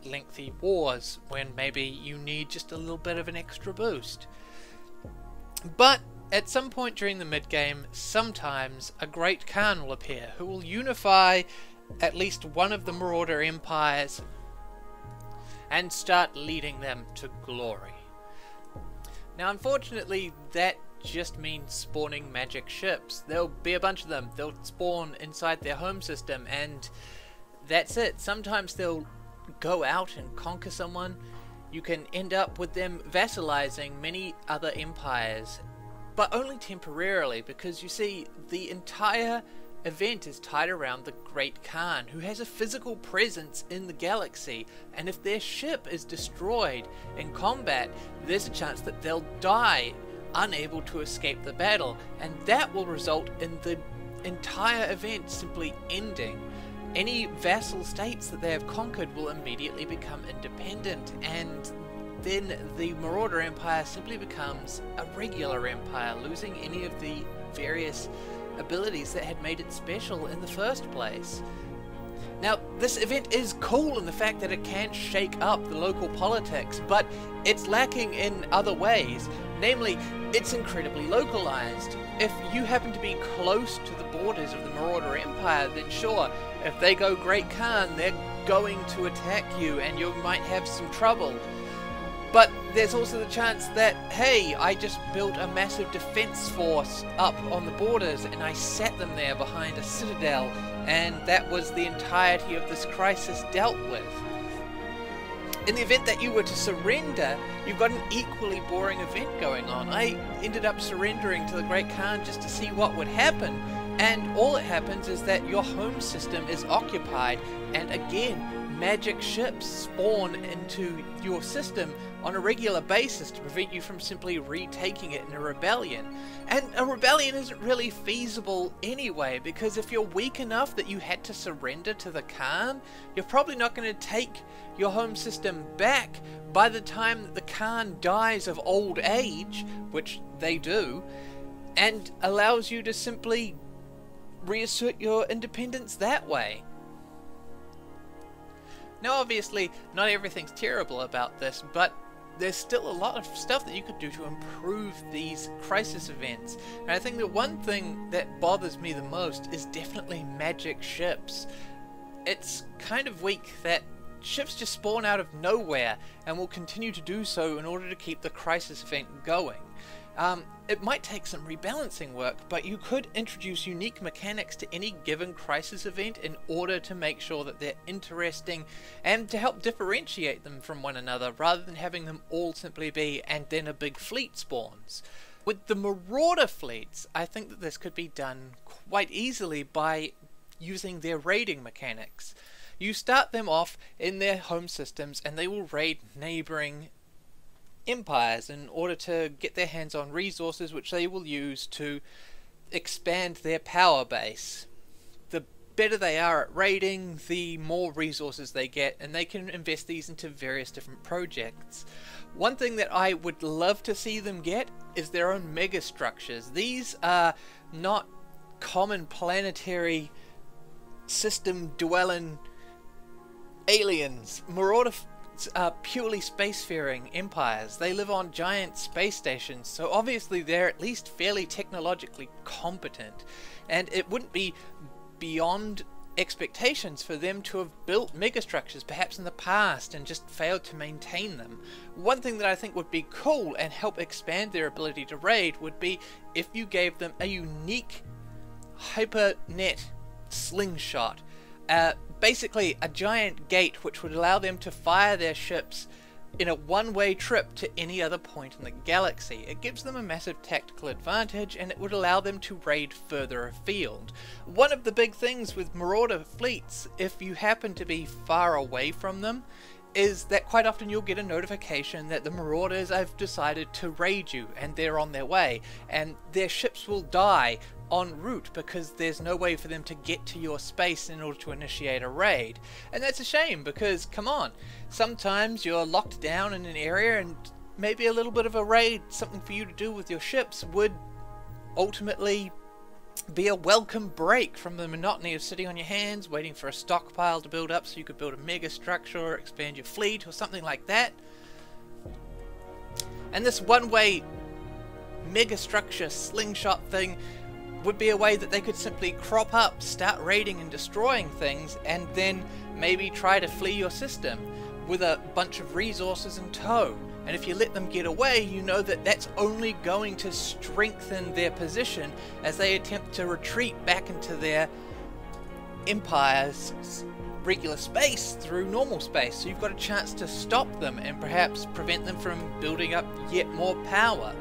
A: lengthy wars when maybe you need just a little bit of an extra boost. But at some point during the mid-game, sometimes a Great Khan will appear who will unify at least one of the marauder empires and start leading them to glory. Now unfortunately that just means spawning magic ships. There'll be a bunch of them. They'll spawn inside their home system and that's it. Sometimes they'll go out and conquer someone. You can end up with them vassalizing many other empires, but only temporarily, because you see the entire event is tied around the Great Khan, who has a physical presence in the galaxy, and if their ship is destroyed in combat, there's a chance that they'll die unable to escape the battle, and that will result in the entire event simply ending. Any vassal states that they have conquered will immediately become independent, and then the Marauder Empire simply becomes a regular empire, losing any of the various abilities that had made it special in the first place. Now, this event is cool in the fact that it can shake up the local politics, but it's lacking in other ways. Namely, it's incredibly localized. If you happen to be close to the borders of the Marauder Empire, then sure, if they go Great Khan, they're going to attack you and you might have some trouble. But there's also the chance that, hey, I just built a massive defense force up on the borders and I sat them there behind a citadel, and that was the entirety of this crisis dealt with. In the event that you were to surrender, you've got an equally boring event going on. I ended up surrendering to the Great Khan just to see what would happen, and all that happens is that your home system is occupied, and again, magic ships spawn into your system on a regular basis to prevent you from simply retaking it in a rebellion. And a rebellion isn't really feasible anyway, because if you're weak enough that you had to surrender to the Khan, you're probably not going to take your home system back by the time that the Khan dies of old age, which they do, and allows you to simply reassert your independence that way. Now obviously, not everything's terrible about this, but there's still a lot of stuff that you could do to improve these crisis events. And I think the one thing that bothers me the most is definitely magic ships. It's kind of weak that ships just spawn out of nowhere and will continue to do so in order to keep the crisis event going. It might take some rebalancing work, but you could introduce unique mechanics to any given crisis event in order to make sure that they're interesting and to help differentiate them from one another, rather than having them all simply be and then a big fleet spawns. With the Marauder fleets, I think that this could be done quite easily by using their raiding mechanics. You start them off in their home systems and they will raid neighboring empires in order to get their hands on resources which they will use to expand their power base. The better they are at raiding, the more resources they get, and they can invest these into various different projects. One thing that I would love to see them get is their own megastructures. These are not common planetary system dwelling aliens. Marauder are purely spacefaring empires. They live on giant space stations, so obviously they're at least fairly technologically competent, and it wouldn't be beyond expectations for them to have built megastructures perhaps in the past and just failed to maintain them. One thing that I think would be cool and help expand their ability to raid would be if you gave them a unique hypernet slingshot. Basically a giant gate which would allow them to fire their ships in a one-way trip to any other point in the galaxy. It gives them a massive tactical advantage, and it would allow them to raid further afield. One of the big things with Marauder fleets, if you happen to be far away from them, is that quite often you'll get a notification that the Marauders have decided to raid you and they're on their way, and their ships will die en route because there's no way for them to get to your space in order to initiate a raid. And that's a shame, because come on, sometimes you're locked down in an area and maybe a little bit of a raid, something for you to do with your ships, would ultimately be a welcome break from the monotony of sitting on your hands waiting for a stockpile to build up so you could build a mega structure or expand your fleet or something like that. And this one-way mega structure slingshot thing would be a way that they could simply crop up, start raiding and destroying things, and then maybe try to flee your system with a bunch of resources in tow. And if you let them get away, you know that that's only going to strengthen their position as they attempt to retreat back into their empire's regular space through normal space. So you've got a chance to stop them and perhaps prevent them from building up yet more power.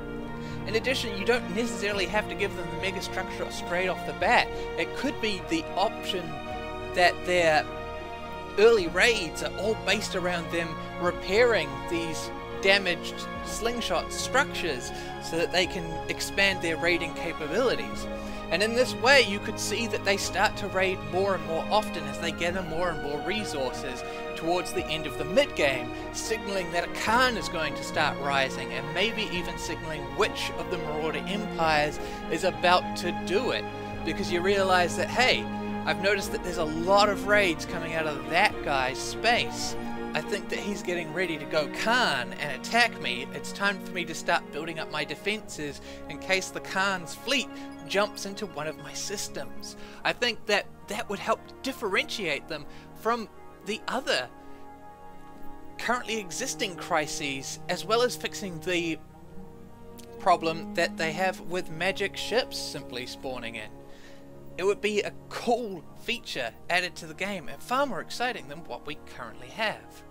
A: In addition, you don't necessarily have to give them the mega structure straight off the bat. It could be the option that their early raids are all based around them repairing these damaged slingshot structures so that they can expand their raiding capabilities. And in this way you could see that they start to raid more and more often as they gather more and more resources towards the end of the mid-game, signaling that a Khan is going to start rising, and maybe even signaling which of the Marauder empires is about to do it, because you realize that, hey, I've noticed that there's a lot of raids coming out of that guy's space. I think that he's getting ready to go Khan and attack me. It's time for me to start building up my defenses in case the Khan's fleet jumps into one of my systems. I think that that would help differentiate them from the other currently existing crises, as well as fixing the problem that they have with magic ships simply spawning in. It would be a cool feature added to the game, and far more exciting than what we currently have.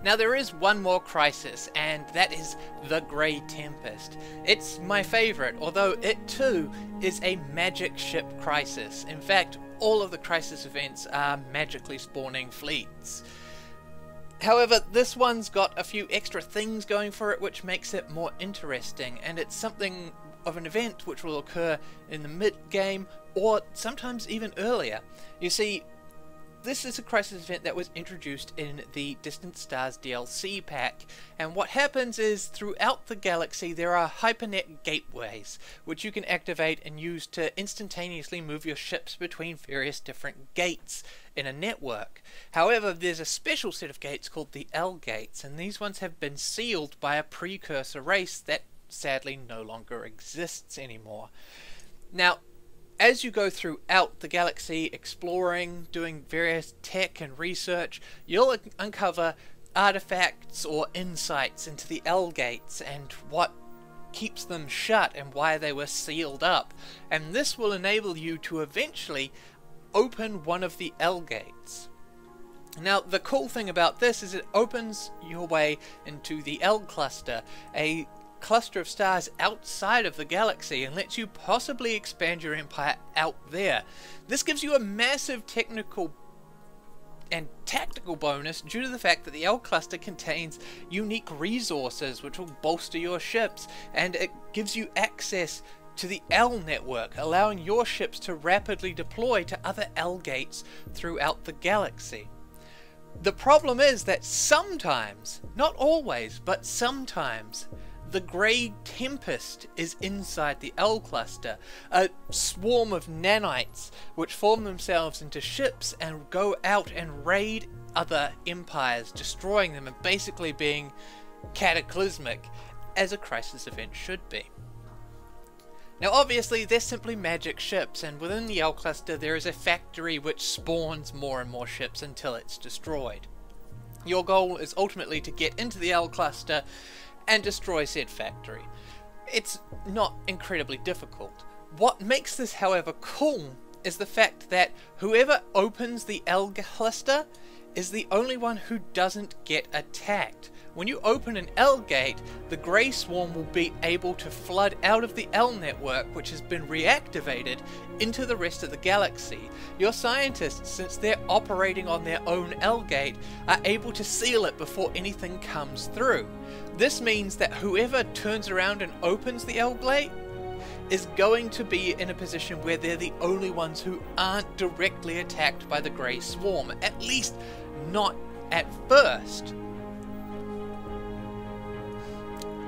A: Now there is one more crisis, and that is the Great Tempest. It's my favourite, although it too is a magic ship crisis. In fact, all of the crisis events are magically spawning fleets. However, this one's got a few extra things going for it which makes it more interesting, and it's something of an event which will occur in the mid-game or sometimes even earlier. You see, this is a crisis event that was introduced in the Distant Stars DLC pack, and what happens is throughout the galaxy there are hypernet gateways which you can activate and use to instantaneously move your ships between various different gates in a network. However, there's a special set of gates called the L gates, and these ones have been sealed by a precursor race that sadly no longer exists anymore. Now, as you go throughout the galaxy exploring, doing various tech and research, you'll uncover artifacts or insights into the L gates and what keeps them shut and why they were sealed up. And this will enable you to eventually open one of the L gates. Now, the cool thing about this is it opens your way into the L cluster, a cluster of stars outside of the galaxy, and lets you possibly expand your empire out there. This gives you a massive technical and tactical bonus due to the fact that the L cluster contains unique resources which will bolster your ships, and it gives you access to the L network, allowing your ships to rapidly deploy to other L gates throughout the galaxy. The problem is that sometimes, not always, but sometimes, the Great Tempest is inside the L cluster, a swarm of nanites which form themselves into ships and go out and raid other empires, destroying them and basically being cataclysmic, as a crisis event should be. Now obviously they're simply magic ships, and within the L cluster there is a factory which spawns more and more ships until it's destroyed. Your goal is ultimately to get into the L cluster and destroy said factory. It's not incredibly difficult. What makes this, however, cool is the fact that whoever opens the L cluster is the only one who doesn't get attacked. When you open an L gate, the Grey Swarm will be able to flood out of the L network, which has been reactivated, into the rest of the galaxy. Your scientists, since they're operating on their own L gate, are able to seal it before anything comes through. This means that whoever turns around and opens the L gate is going to be in a position where they're the only ones who aren't directly attacked by the Grey Swarm, at least not at first.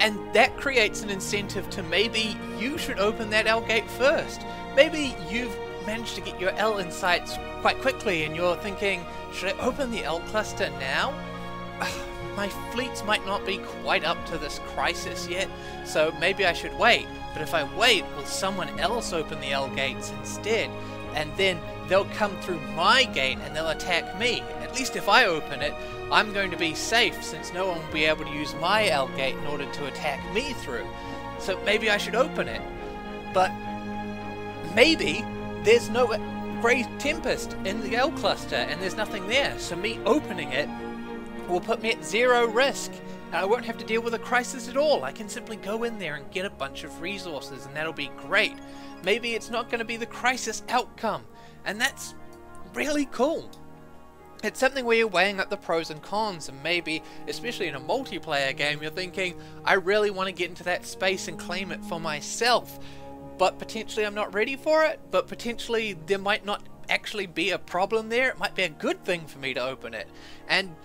A: And that creates an incentive to maybe you should open that L gate first. Maybe you've managed to get your L insights quite quickly and you're thinking, should I open the L cluster now? My fleets might not be quite up to this crisis yet, so maybe I should wait. But if I wait, will someone else open the L gates instead? And then they'll come through my gate and they'll attack me. At least if I open it, I'm going to be safe since no one will be able to use my L gate in order to attack me through. So maybe I should open it. But maybe there's no Great Tempest in the L cluster and there's nothing there. So me opening it will put me at 0 risk. And I won't have to deal with a crisis at all. I can simply go in there and get a bunch of resources and that'll be great. Maybe it's not going to be the crisis outcome. And that's really cool. It's something where you're weighing up the pros and cons, and maybe, especially in a multiplayer game, you're thinking, I really want to get into that space and claim it for myself, but potentially I'm not ready for it, but potentially there might not actually be a problem there. It might be a good thing for me to open it. And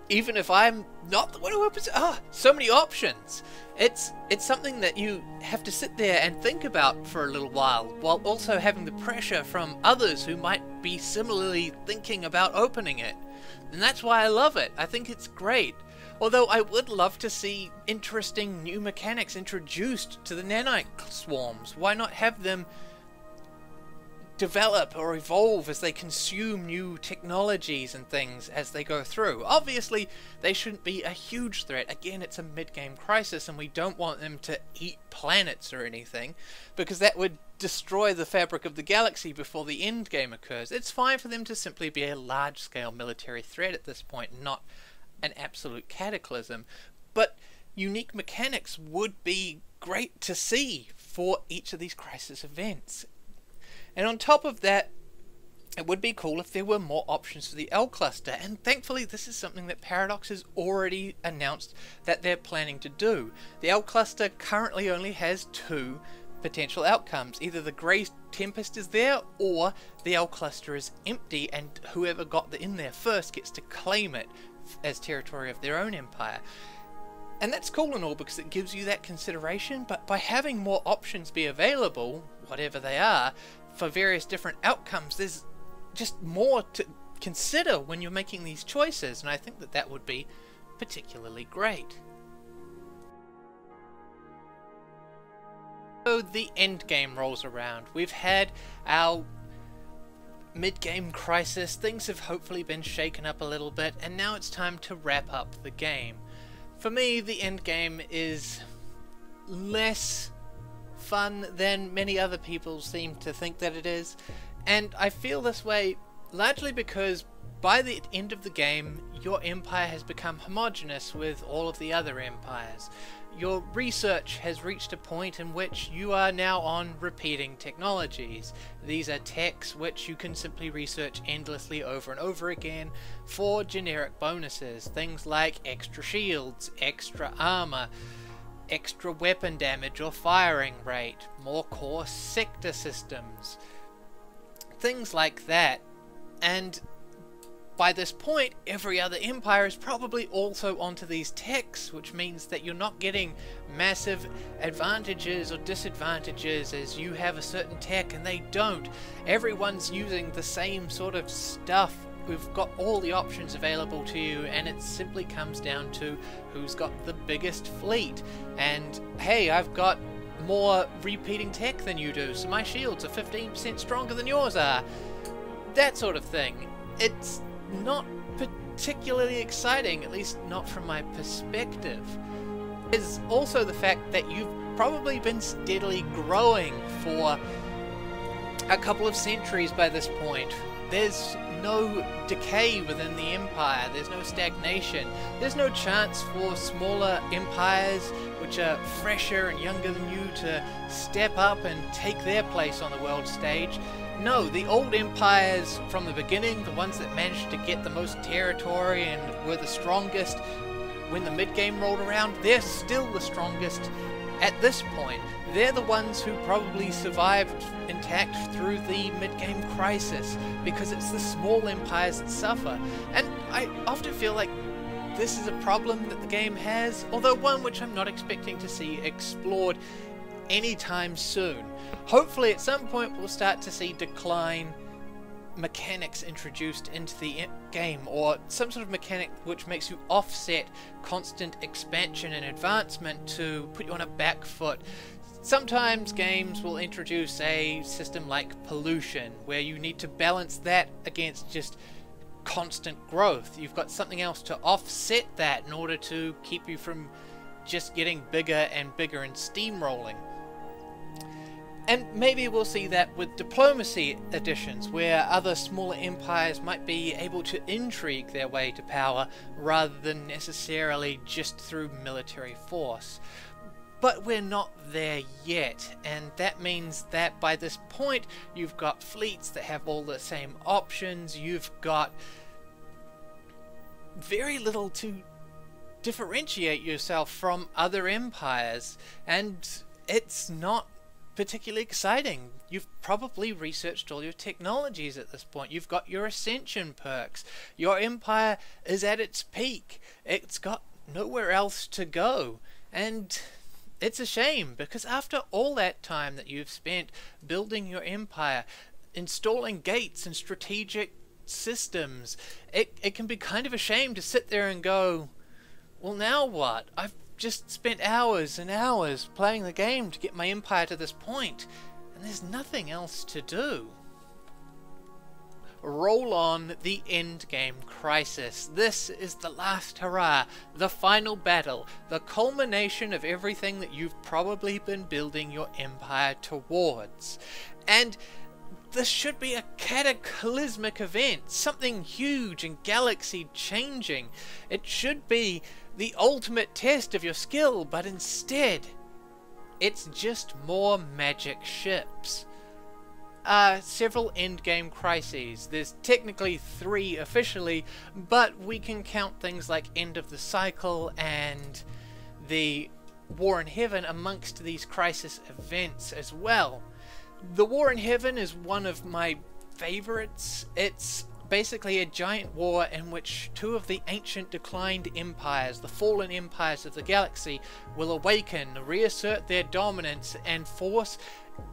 A: even if I'm not the one who opens it, so many options. It's something that you have to sit there and think about for a little while also having the pressure from others who might be similarly thinking about opening it. And that's why I love it. I think it's great. Although I would love to see interesting new mechanics introduced to the nanite swarms. Why not have them develop or evolve as they consume new technologies and things as they go through? Obviously, they shouldn't be a huge threat. Again, it's a mid-game crisis and we don't want them to eat planets or anything, because that would destroy the fabric of the galaxy before the end game occurs. It's fine for them to simply be a large-scale military threat at this point, not an absolute cataclysm. But unique mechanics would be great to see for each of these crisis events. And on top of that, it would be cool if there were more options for the L cluster, and thankfully this is something that Paradox has already announced that they're planning to do. The L cluster currently only has 2 potential outcomes. Either the Great Tempest is there, or the L cluster is empty and whoever got in there first gets to claim it as territory of their own empire. And that's cool and all because it gives you that consideration, but by having more options be available, whatever they are, for various different outcomes, there's just more to consider when you're making these choices, and I think that that would be particularly great. So the end game rolls around. We've had our mid-game crisis, things have hopefully been shaken up a little bit, and now it's time to wrap up the game. For me, the end game is less fun than many other people seem to think that it is, and I feel this way largely because by the end of the game your empire has become homogeneous with all of the other empires. Your research has reached a point in which you are now on repeating technologies. These are techs which you can simply research endlessly over and over again for generic bonuses, things like extra shields, extra armor, extra weapon damage or firing rate, more core sector systems, things like that. And by this point, every other empire is probably also onto these techs, which means that you're not getting massive advantages or disadvantages as you have a certain tech and they don't. Everyone's using the same sort of stuff. We've got all the options available to you, and it simply comes down to who's got the biggest fleet. And hey, I've got more repeating tech than you do, so my shields are 15% stronger than yours are. That sort of thing. It's not particularly exciting, at least not from my perspective. There's also the fact that you've probably been steadily growing for a couple of centuries by this point. there's no decay within the empire, there's no stagnation, there's no chance for smaller empires which are fresher and younger than you to step up and take their place on the world stage. No, the old empires from the beginning, the ones that managed to get the most territory and were the strongest when the mid-game rolled around, they're still the strongest at this point. They're the ones who probably survived intact through the mid-game crisis, because it's the small empires that suffer. And I often feel like this is a problem that the game has, although one which I'm not expecting to see explored anytime soon. Hopefully at some point we'll start to see decline mechanics introduced into the game, or some sort of mechanic which makes you offset constant expansion and advancement to put you on a back foot. Sometimes games will introduce a system like pollution, where you need to balance that against just constant growth. You've got something else to offset that in order to keep you from just getting bigger and bigger and steamrolling. And maybe we'll see that with diplomacy additions, where other smaller empires might be able to intrigue their way to power rather than necessarily just through military force. But we're not there yet, and that means that by this point you've got fleets that have all the same options, you've got very little to differentiate yourself from other empires, and it's not particularly exciting. You've probably researched all your technologies at this point. You've got your ascension perks. Your empire is at its peak. It's got nowhere else to go. And it's a shame, because after all that time that you've spent building your empire, installing gates and strategic systems, it can be kind of a shame to sit there and go, well, now what? I've just spent hours and hours playing the game to get my empire to this point, and there's nothing else to do. Roll on the endgame crisis. This is the last hurrah, the final battle, the culmination of everything that you've probably been building your empire towards. And this should be a cataclysmic event, something huge and galaxy changing. It should be the ultimate test of your skill, but instead it's just more magic ships. Several endgame crises. There's technically 3 officially, but we can count things like End of the Cycle and the War in Heaven amongst these crisis events as well. The War in Heaven is one of my favorites. It's basically a giant war in which 2 of the ancient declined empires, the fallen empires of the galaxy, will awaken, reassert their dominance, and force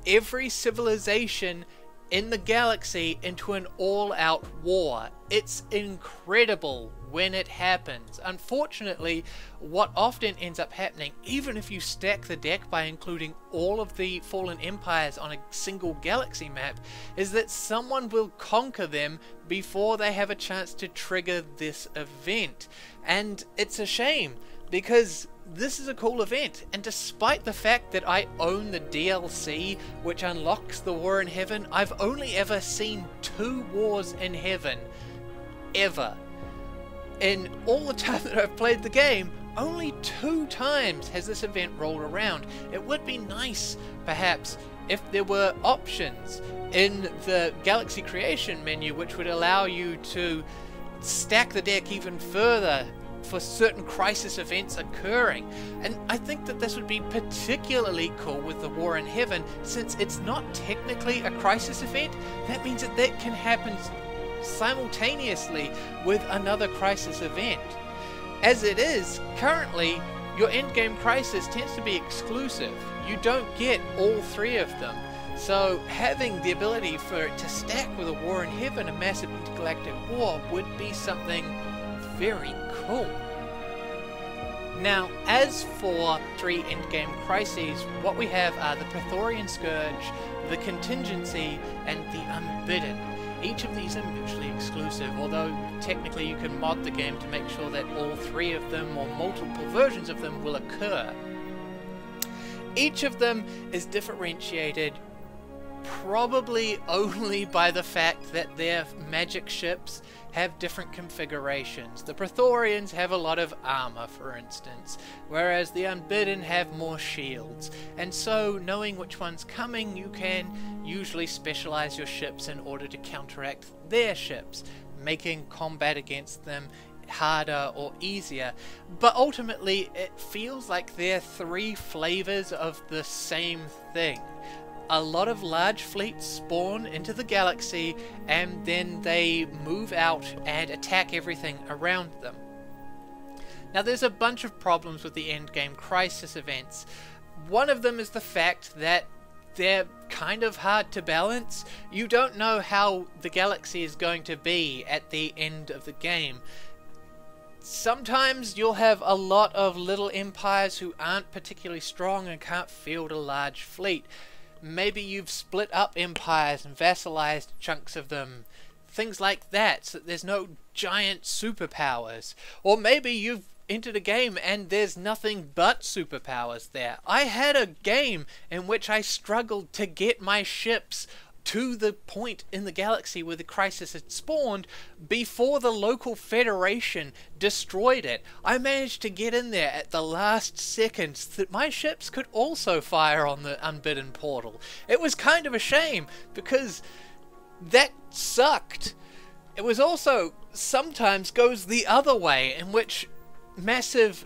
A: every civilization in the galaxy into an all-out war. It's incredible when it happens. Unfortunately, what often ends up happening, even if you stack the deck by including all of the fallen empires on a single galaxy map, is that someone will conquer them before they have a chance to trigger this event. And it's a shame, because this is a cool event, and despite the fact that I own the DLC which unlocks the War in Heaven, I've only ever seen 2 wars in heaven ever. In all the time that I've played the game, only 2 times has this event rolled around. It would be nice, perhaps, if there were options in the Galaxy Creation menu which would allow you to stack the deck even further for certain crisis events occurring. And I think that this would be particularly cool with the War in Heaven, since it's not technically a crisis event. That means that that can happen simultaneously with another crisis event. As it is, currently, your endgame crisis tends to be exclusive. You don't get all 3 of them. So having the ability for it to stack with a War in Heaven, a massive intergalactic war, would be something very cool. Now, as for 3 endgame crises, what we have are the Praetorian Scourge, the Contingency, and the Unbidden. Each of these are mutually exclusive, although technically you can mod the game to make sure that all 3 of them, or multiple versions of them, will occur. Each of them is differentiated probably only by the fact that their magic ships have different configurations. The Praetorians have a lot of armor, for instance, whereas the Unbidden have more shields. And so, knowing which one's coming, you can usually specialize your ships in order to counteract their ships, making combat against them harder or easier. But ultimately, it feels like they're three flavors of the same thing. A lot of large fleets spawn into the galaxy and then they move out and attack everything around them. Now there's a bunch of problems with the endgame crisis events. One of them is the fact that they're kind of hard to balance. You don't know how the galaxy is going to be at the end of the game. Sometimes you'll have a lot of little empires who aren't particularly strong and can't field a large fleet. Maybe you've split up empires and vassalized chunks of them. Things like that, so that there's no giant superpowers. Or maybe you've entered a game and there's nothing but superpowers there. I had a game in which I struggled to get my ships to the point in the galaxy where the crisis had spawned before the local federation destroyed it. I managed to get in there at the last second so that my ships could also fire on the Unbidden portal. It was kind of a shame because that sucked. It was also sometimes goes the other way, in which massive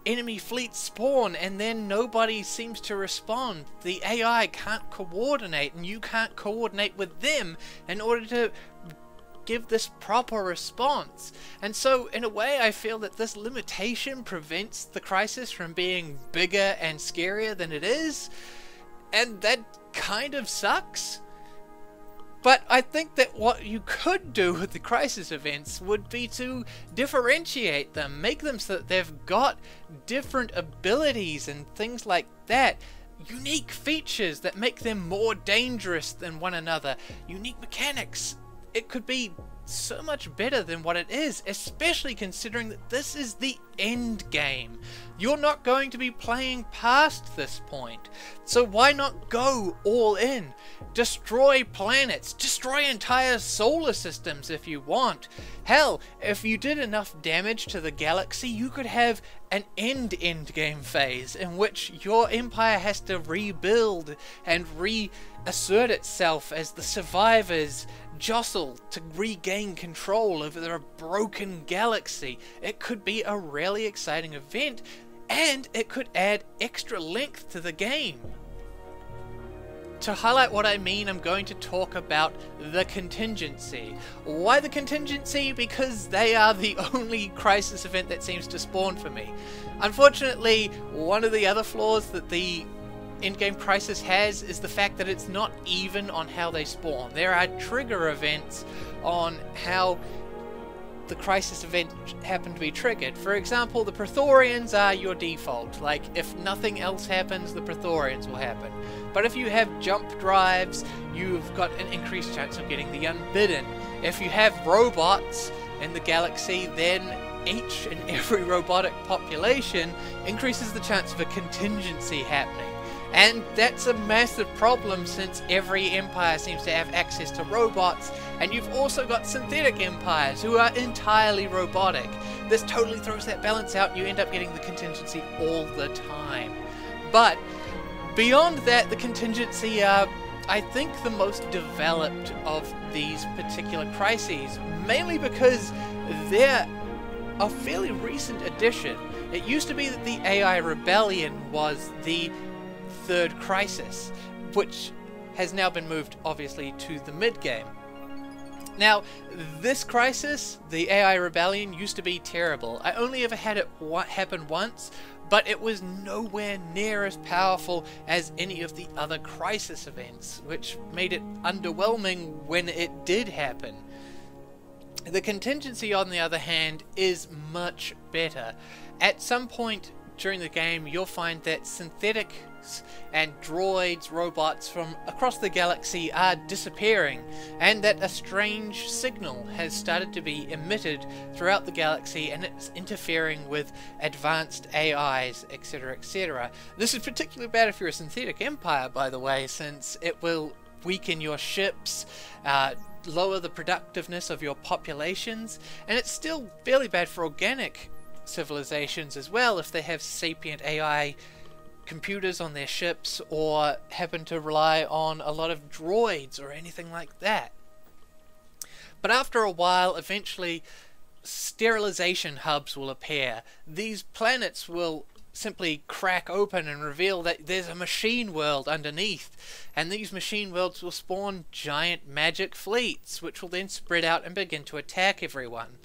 A: enemy fleets spawn and then nobody seems to respond. The AI can't coordinate and you can't coordinate with them in order to give this proper response. And so in a way I feel that this limitation prevents the crisis from being bigger and scarier than it is, and that kind of sucks. But I think that what you could do with the crisis events would be to differentiate them, make them so that they've got different abilities and things like that. Unique features that make them more dangerous than one another. Unique mechanics. It could be so much better than what it is, especially considering that this is the end game. You're not going to be playing past this point. So why not go all in? Destroy planets, destroy entire solar systems if you want. Hell, if you did enough damage to the galaxy, you could have an end game phase in which your empire has to rebuild and reassert itself as the survivors jostle to regain control over their broken galaxy. It could be a really exciting event, and it could add extra length to the game. To highlight what I mean, I'm going to talk about the Contingency. Why the Contingency? Because they are the only crisis event that seems to spawn for me. Unfortunately, one of the other flaws that the endgame crisis has is the fact that it's not even on how they spawn. There are trigger events on how the crisis event happened to be triggered. For example, the Praetorians are your default. Like, if nothing else happens, the Praetorians will happen. But if you have jump drives, you've got an increased chance of getting the Unbidden. If you have robots in the galaxy, then each and every robotic population increases the chance of a contingency happening. And that's a massive problem since every empire seems to have access to robots, and you've also got synthetic empires who are entirely robotic. This totally throws that balance out and you end up getting the contingency all the time. But beyond that, the contingency are, I think, the most developed of these particular crises, mainly because they're a fairly recent addition. It used to be that the AI Rebellion was the third crisis, which has now been moved obviously to the mid-game. Now, this crisis, the AI Rebellion, used to be terrible. I only ever had it happen once, but it was nowhere near as powerful as any of the other crisis events, which made it underwhelming when it did happen. The Contingency, on the other hand, is much better. At some point during the game, you'll find that synthetics and droids, robots from across the galaxy are disappearing, and that a strange signal has started to be emitted throughout the galaxy, and it's interfering with advanced AIs, etc., etc. This is particularly bad if you're a synthetic empire, by the way, since it will weaken your ships, lower the productiveness of your populations, and it's still fairly bad for organic civilizations as well if they have sapient AI computers on their ships or happen to rely on a lot of droids or anything like that. But after a while, eventually sterilization hubs will appear. These planets will simply crack open and reveal that there's a machine world underneath, and these machine worlds will spawn giant magic fleets which will then spread out and begin to attack everyone.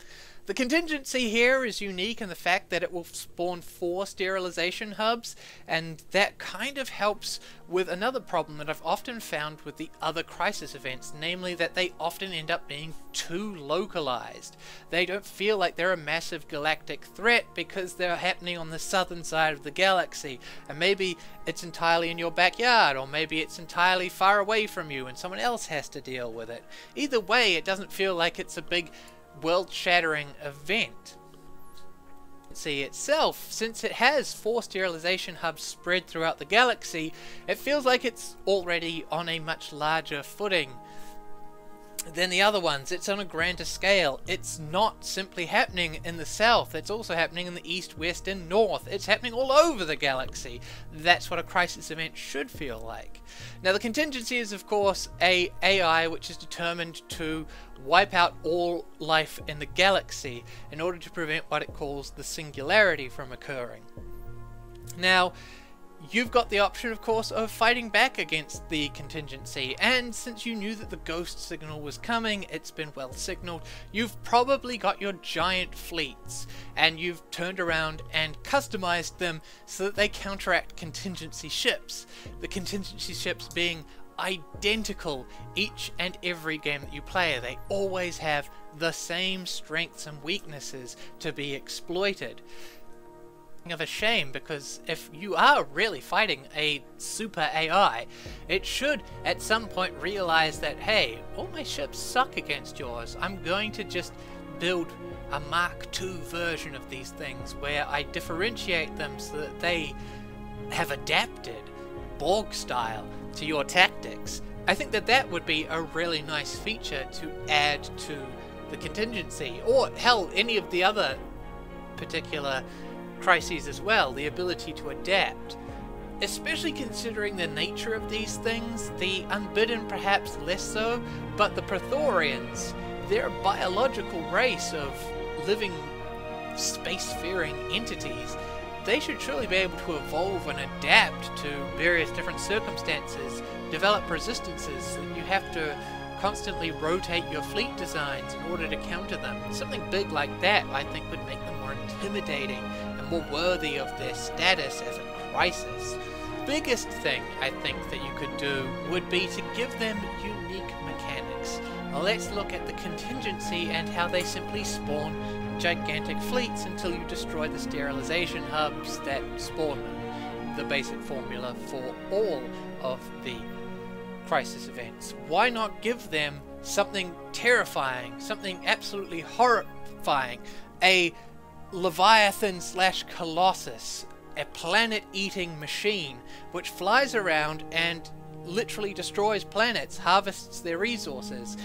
A: The contingency here is unique in the fact that it will spawn 4 sterilization hubs, and that kind of helps with another problem that I've often found with the other crisis events, namely that they often end up being too localized. They don't feel like they're a massive galactic threat because they're happening on the southern side of the galaxy, and maybe it's entirely in your backyard, or maybe it's entirely far away from you and someone else has to deal with it. Either way, it doesn't feel like it's a big world-shattering event. See itself, since it has 4 sterilization hubs spread throughout the galaxy, it feels like it's already on a much larger footing than the other ones. It's on a grander scale. It's not simply happening in the south, it's also happening in the east, west and north. It's happening all over the galaxy. That's what a crisis event should feel like. Now the contingency is of course a AI which is determined to wipe out all life in the galaxy in order to prevent what it calls the singularity from occurring. Now you've got the option, of course, of fighting back against the contingency, and since you knew that the ghost signal was coming, it's been well signaled, you've probably got your giant fleets, and you've turned around and customized them so that they counteract contingency ships. The contingency ships being identical each and every game that you play. They always have the same strengths and weaknesses to be exploited. Of a shame, because if you are really fighting a super AI, it should at some point realize that, hey, all my ships suck against yours. I'm going to just build a Mark II version of these things where I differentiate them so that they have adapted Borg style to your tactics. I think that that would be a really nice feature to add to the contingency, or hell, any of the other particular crises as well, the ability to adapt. Especially considering the nature of these things, the Unbidden perhaps less so, but the Praetorians, they're a biological race of living spacefaring entities. They should surely be able to evolve and adapt to various different circumstances, develop resistances so that you have to constantly rotate your fleet designs in order to counter them. Something big like that I think would make them more intimidating and more worthy of their status as a crisis. Biggest thing I think that you could do would be to give them unique mechanics. Let's look at the contingency and how they simply spawn gigantic fleets until you destroy the sterilization hubs that spawn them. The basic formula for all of the crisis events. Why not give them something terrifying, something absolutely horrifying, a Leviathan / Colossus, a planet-eating machine which flies around and literally destroys planets, harvests their resources,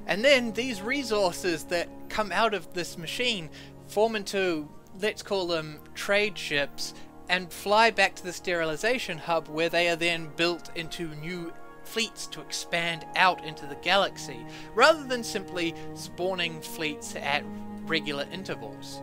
A: and then these resources that come out of this machine form into, let's call them trade ships, and fly back to the sterilization hub where they are then built into new fleets to expand out into the galaxy, rather than simply spawning fleets at regular intervals.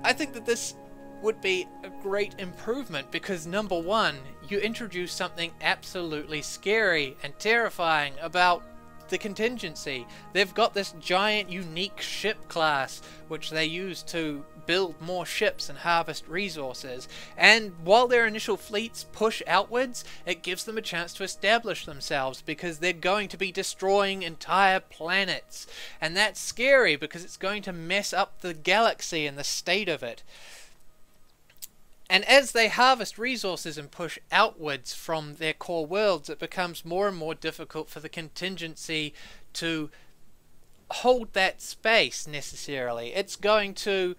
A: I think that this would be a great improvement because, number one, you introduce something absolutely scary and terrifying about the contingency. They've got this giant unique ship class which they use to build more ships and harvest resources, and while their initial fleets push outwards, it gives them a chance to establish themselves because they're going to be destroying entire planets, and that's scary because it's going to mess up the galaxy and the state of it. And as they harvest resources and push outwards from their core worlds, it becomes more and more difficult for the contingency to hold that space necessarily. It's going to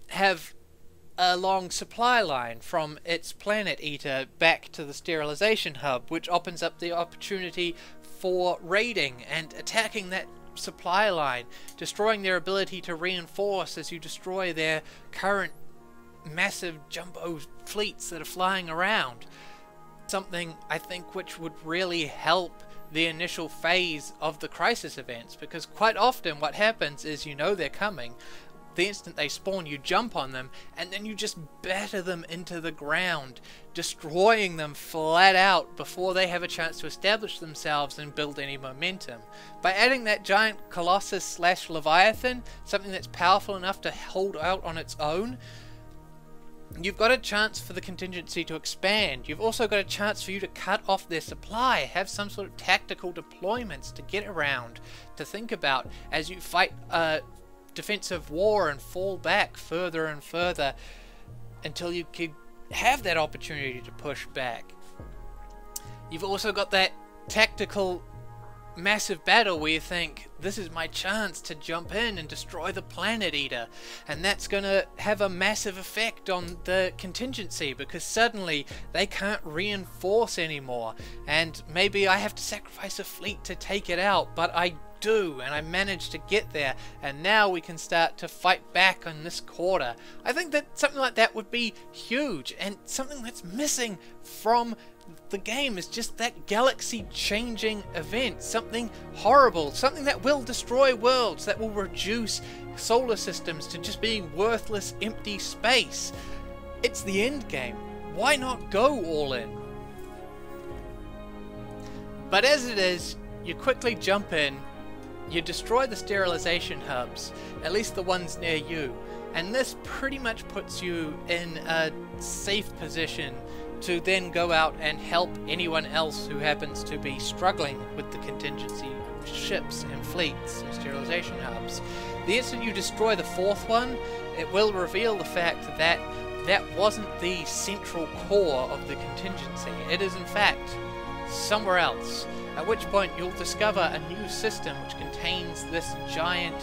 A: have a long supply line from its planet eater back to the sterilization hub, which opens up the opportunity for raiding and attacking that supply line, destroying their ability to reinforce as you destroy their current massive jumbo fleets that are flying around. Something I think which would really help the initial phase of the crisis events, because quite often what happens is you know they're coming. The instant they spawn, you jump on them, and then you just batter them into the ground, destroying them flat out before they have a chance to establish themselves and build any momentum. By adding that giant Colossus / Leviathan, something that's powerful enough to hold out on its own, you've got a chance for the contingency to expand. You've also got a chance for you to cut off their supply, have some sort of tactical deployments to get around, to think about as you fight defensive war and fall back further and further until you can have that opportunity to push back. You've also got that tactical massive battle where you think, this is my chance to jump in and destroy the planet eater, and that's gonna have a massive effect on the contingency, because suddenly they can't reinforce anymore, and maybe I have to sacrifice a fleet to take it out, but I do, and I managed to get there, and now we can start to fight back on this quarter. I think that something like that would be huge, and something that's missing from the game is just that galaxy changing event, something horrible, something that will destroy worlds, that will reduce solar systems to just being worthless empty space. It's the end game. Why not go all in? But as it is, you quickly jump in, you destroy the sterilization hubs, at least the ones near you, and this pretty much puts you in a safe position to then go out and help anyone else who happens to be struggling with the contingency ships and fleets and sterilization hubs. The instant you destroy the fourth one, it will reveal the fact that that wasn't the central core of the contingency. It is in fact somewhere else, at which point you'll discover a new system which contains this giant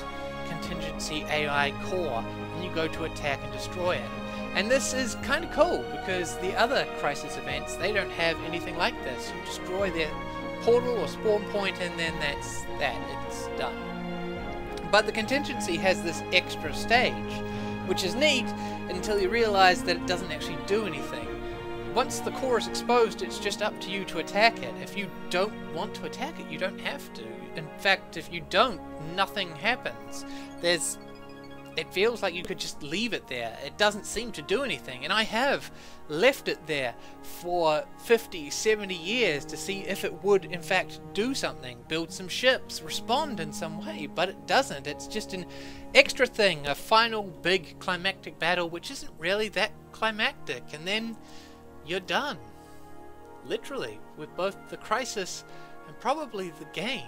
A: contingency AI core, and you go to attack and destroy it. And this is kind of cool, because the other crisis events, they don't have anything like this. You destroy their portal or spawn point, and then that's that. It's done. But the contingency has this extra stage, which is neat until you realize that it doesn't actually do anything. Once the core is exposed, it's just up to you to attack it. If you don't want to attack it, you don't have to. In fact, if you don't, nothing happens. It feels like you could just leave it there. It doesn't seem to do anything, and I have left it there for 50, 70 years to see if it would in fact do something, build some ships, respond in some way, but it doesn't. It's just an extra thing, a final big climactic battle which isn't really that climactic, and then you're done. Literally, with both the crisis and probably the game.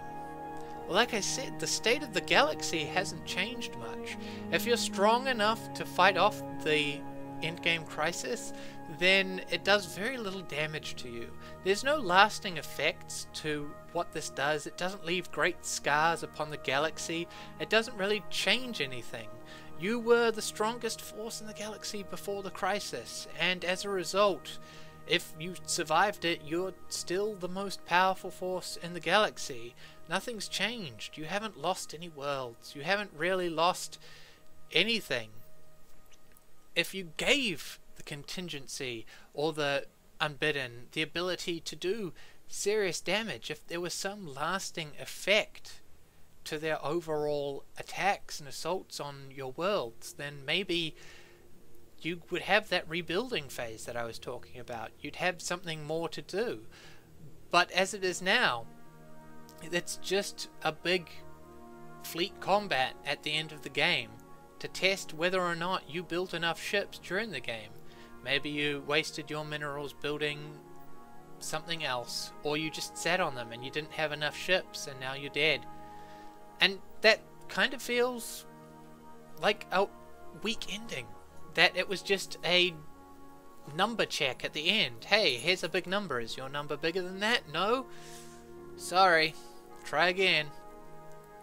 A: Well, like I said, the state of the galaxy hasn't changed much. If you're strong enough to fight off the endgame crisis, then it does very little damage to you. There's no lasting effects to what this does. It doesn't leave great scars upon the galaxy. It doesn't really change anything. You were the strongest force in the galaxy before the crisis, and as a result, if you survived it, you're still the most powerful force in the galaxy. Nothing's changed. You haven't lost any worlds. You haven't really lost anything. If you gave the contingency or the unbidden the ability to do serious damage, if there was some lasting effect to their overall attacks and assaults on your worlds, then maybe you would have that rebuilding phase that I was talking about. You'd have something more to do. But as it is now, it's just a big fleet combat at the end of the game to test whether or not you built enough ships during the game. Maybe you wasted your minerals building something else, or you just sat on them and you didn't have enough ships and now you're dead. And that kind of feels like a weak ending. That it was just a number check at the end. Hey, here's a big number. Is your number bigger than that? No? Sorry. Try again.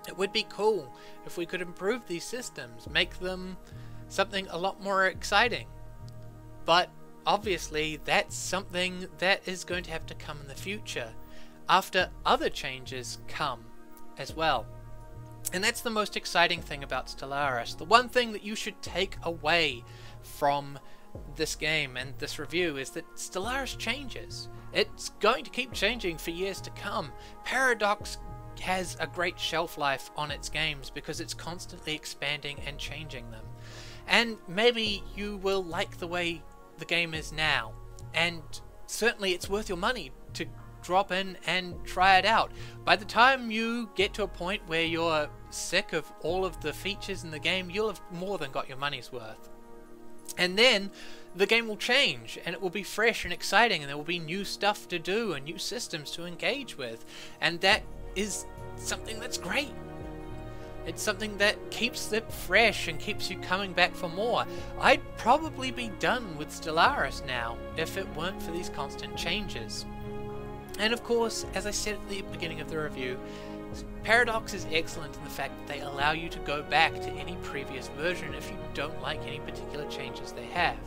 A: It would be cool if we could improve these systems, make them something a lot more exciting. but obviously that's something that is going to have to come in the future, after other changes come as well. And that's the most exciting thing about Stellaris. The one thing that you should take away from this game and this review is that Stellaris changes. It's going to keep changing for years to come. Paradox has a great shelf life on its games because it's constantly expanding and changing them. And maybe you will like the way the game is now, and certainly it's worth your money to drop in and try it out. By the time you get to a point where you're sick of all of the features in the game, you'll have more than got your money's worth. And then the game will change, and it will be fresh and exciting, and there will be new stuff to do and new systems to engage with, and that is something that's great. It's something that keeps it fresh and keeps you coming back for more. I'd probably be done with Stellaris now if it weren't for these constant changes. And of course, as I said at the beginning of the review, Paradox is excellent in the fact that they allow you to go back to any previous version if you don't like any particular changes they have.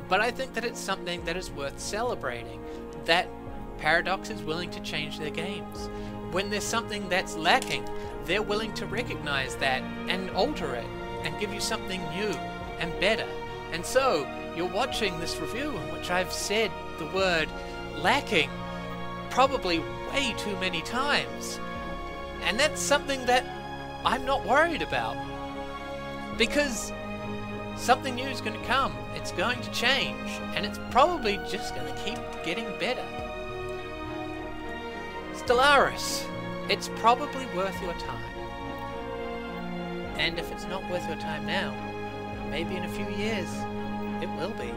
A: But I think that it's something that is worth celebrating, that Paradox is willing to change their games. When there's something that's lacking, they're willing to recognize that and alter it and give you something new and better. And so, you're watching this review in which I've said the word lacking probably way too many times. And that's something that I'm not worried about, because something new is going to come, it's going to change, and it's probably just going to keep getting better. Stellaris, it's probably worth your time. And if it's not worth your time now, maybe in a few years, it will be.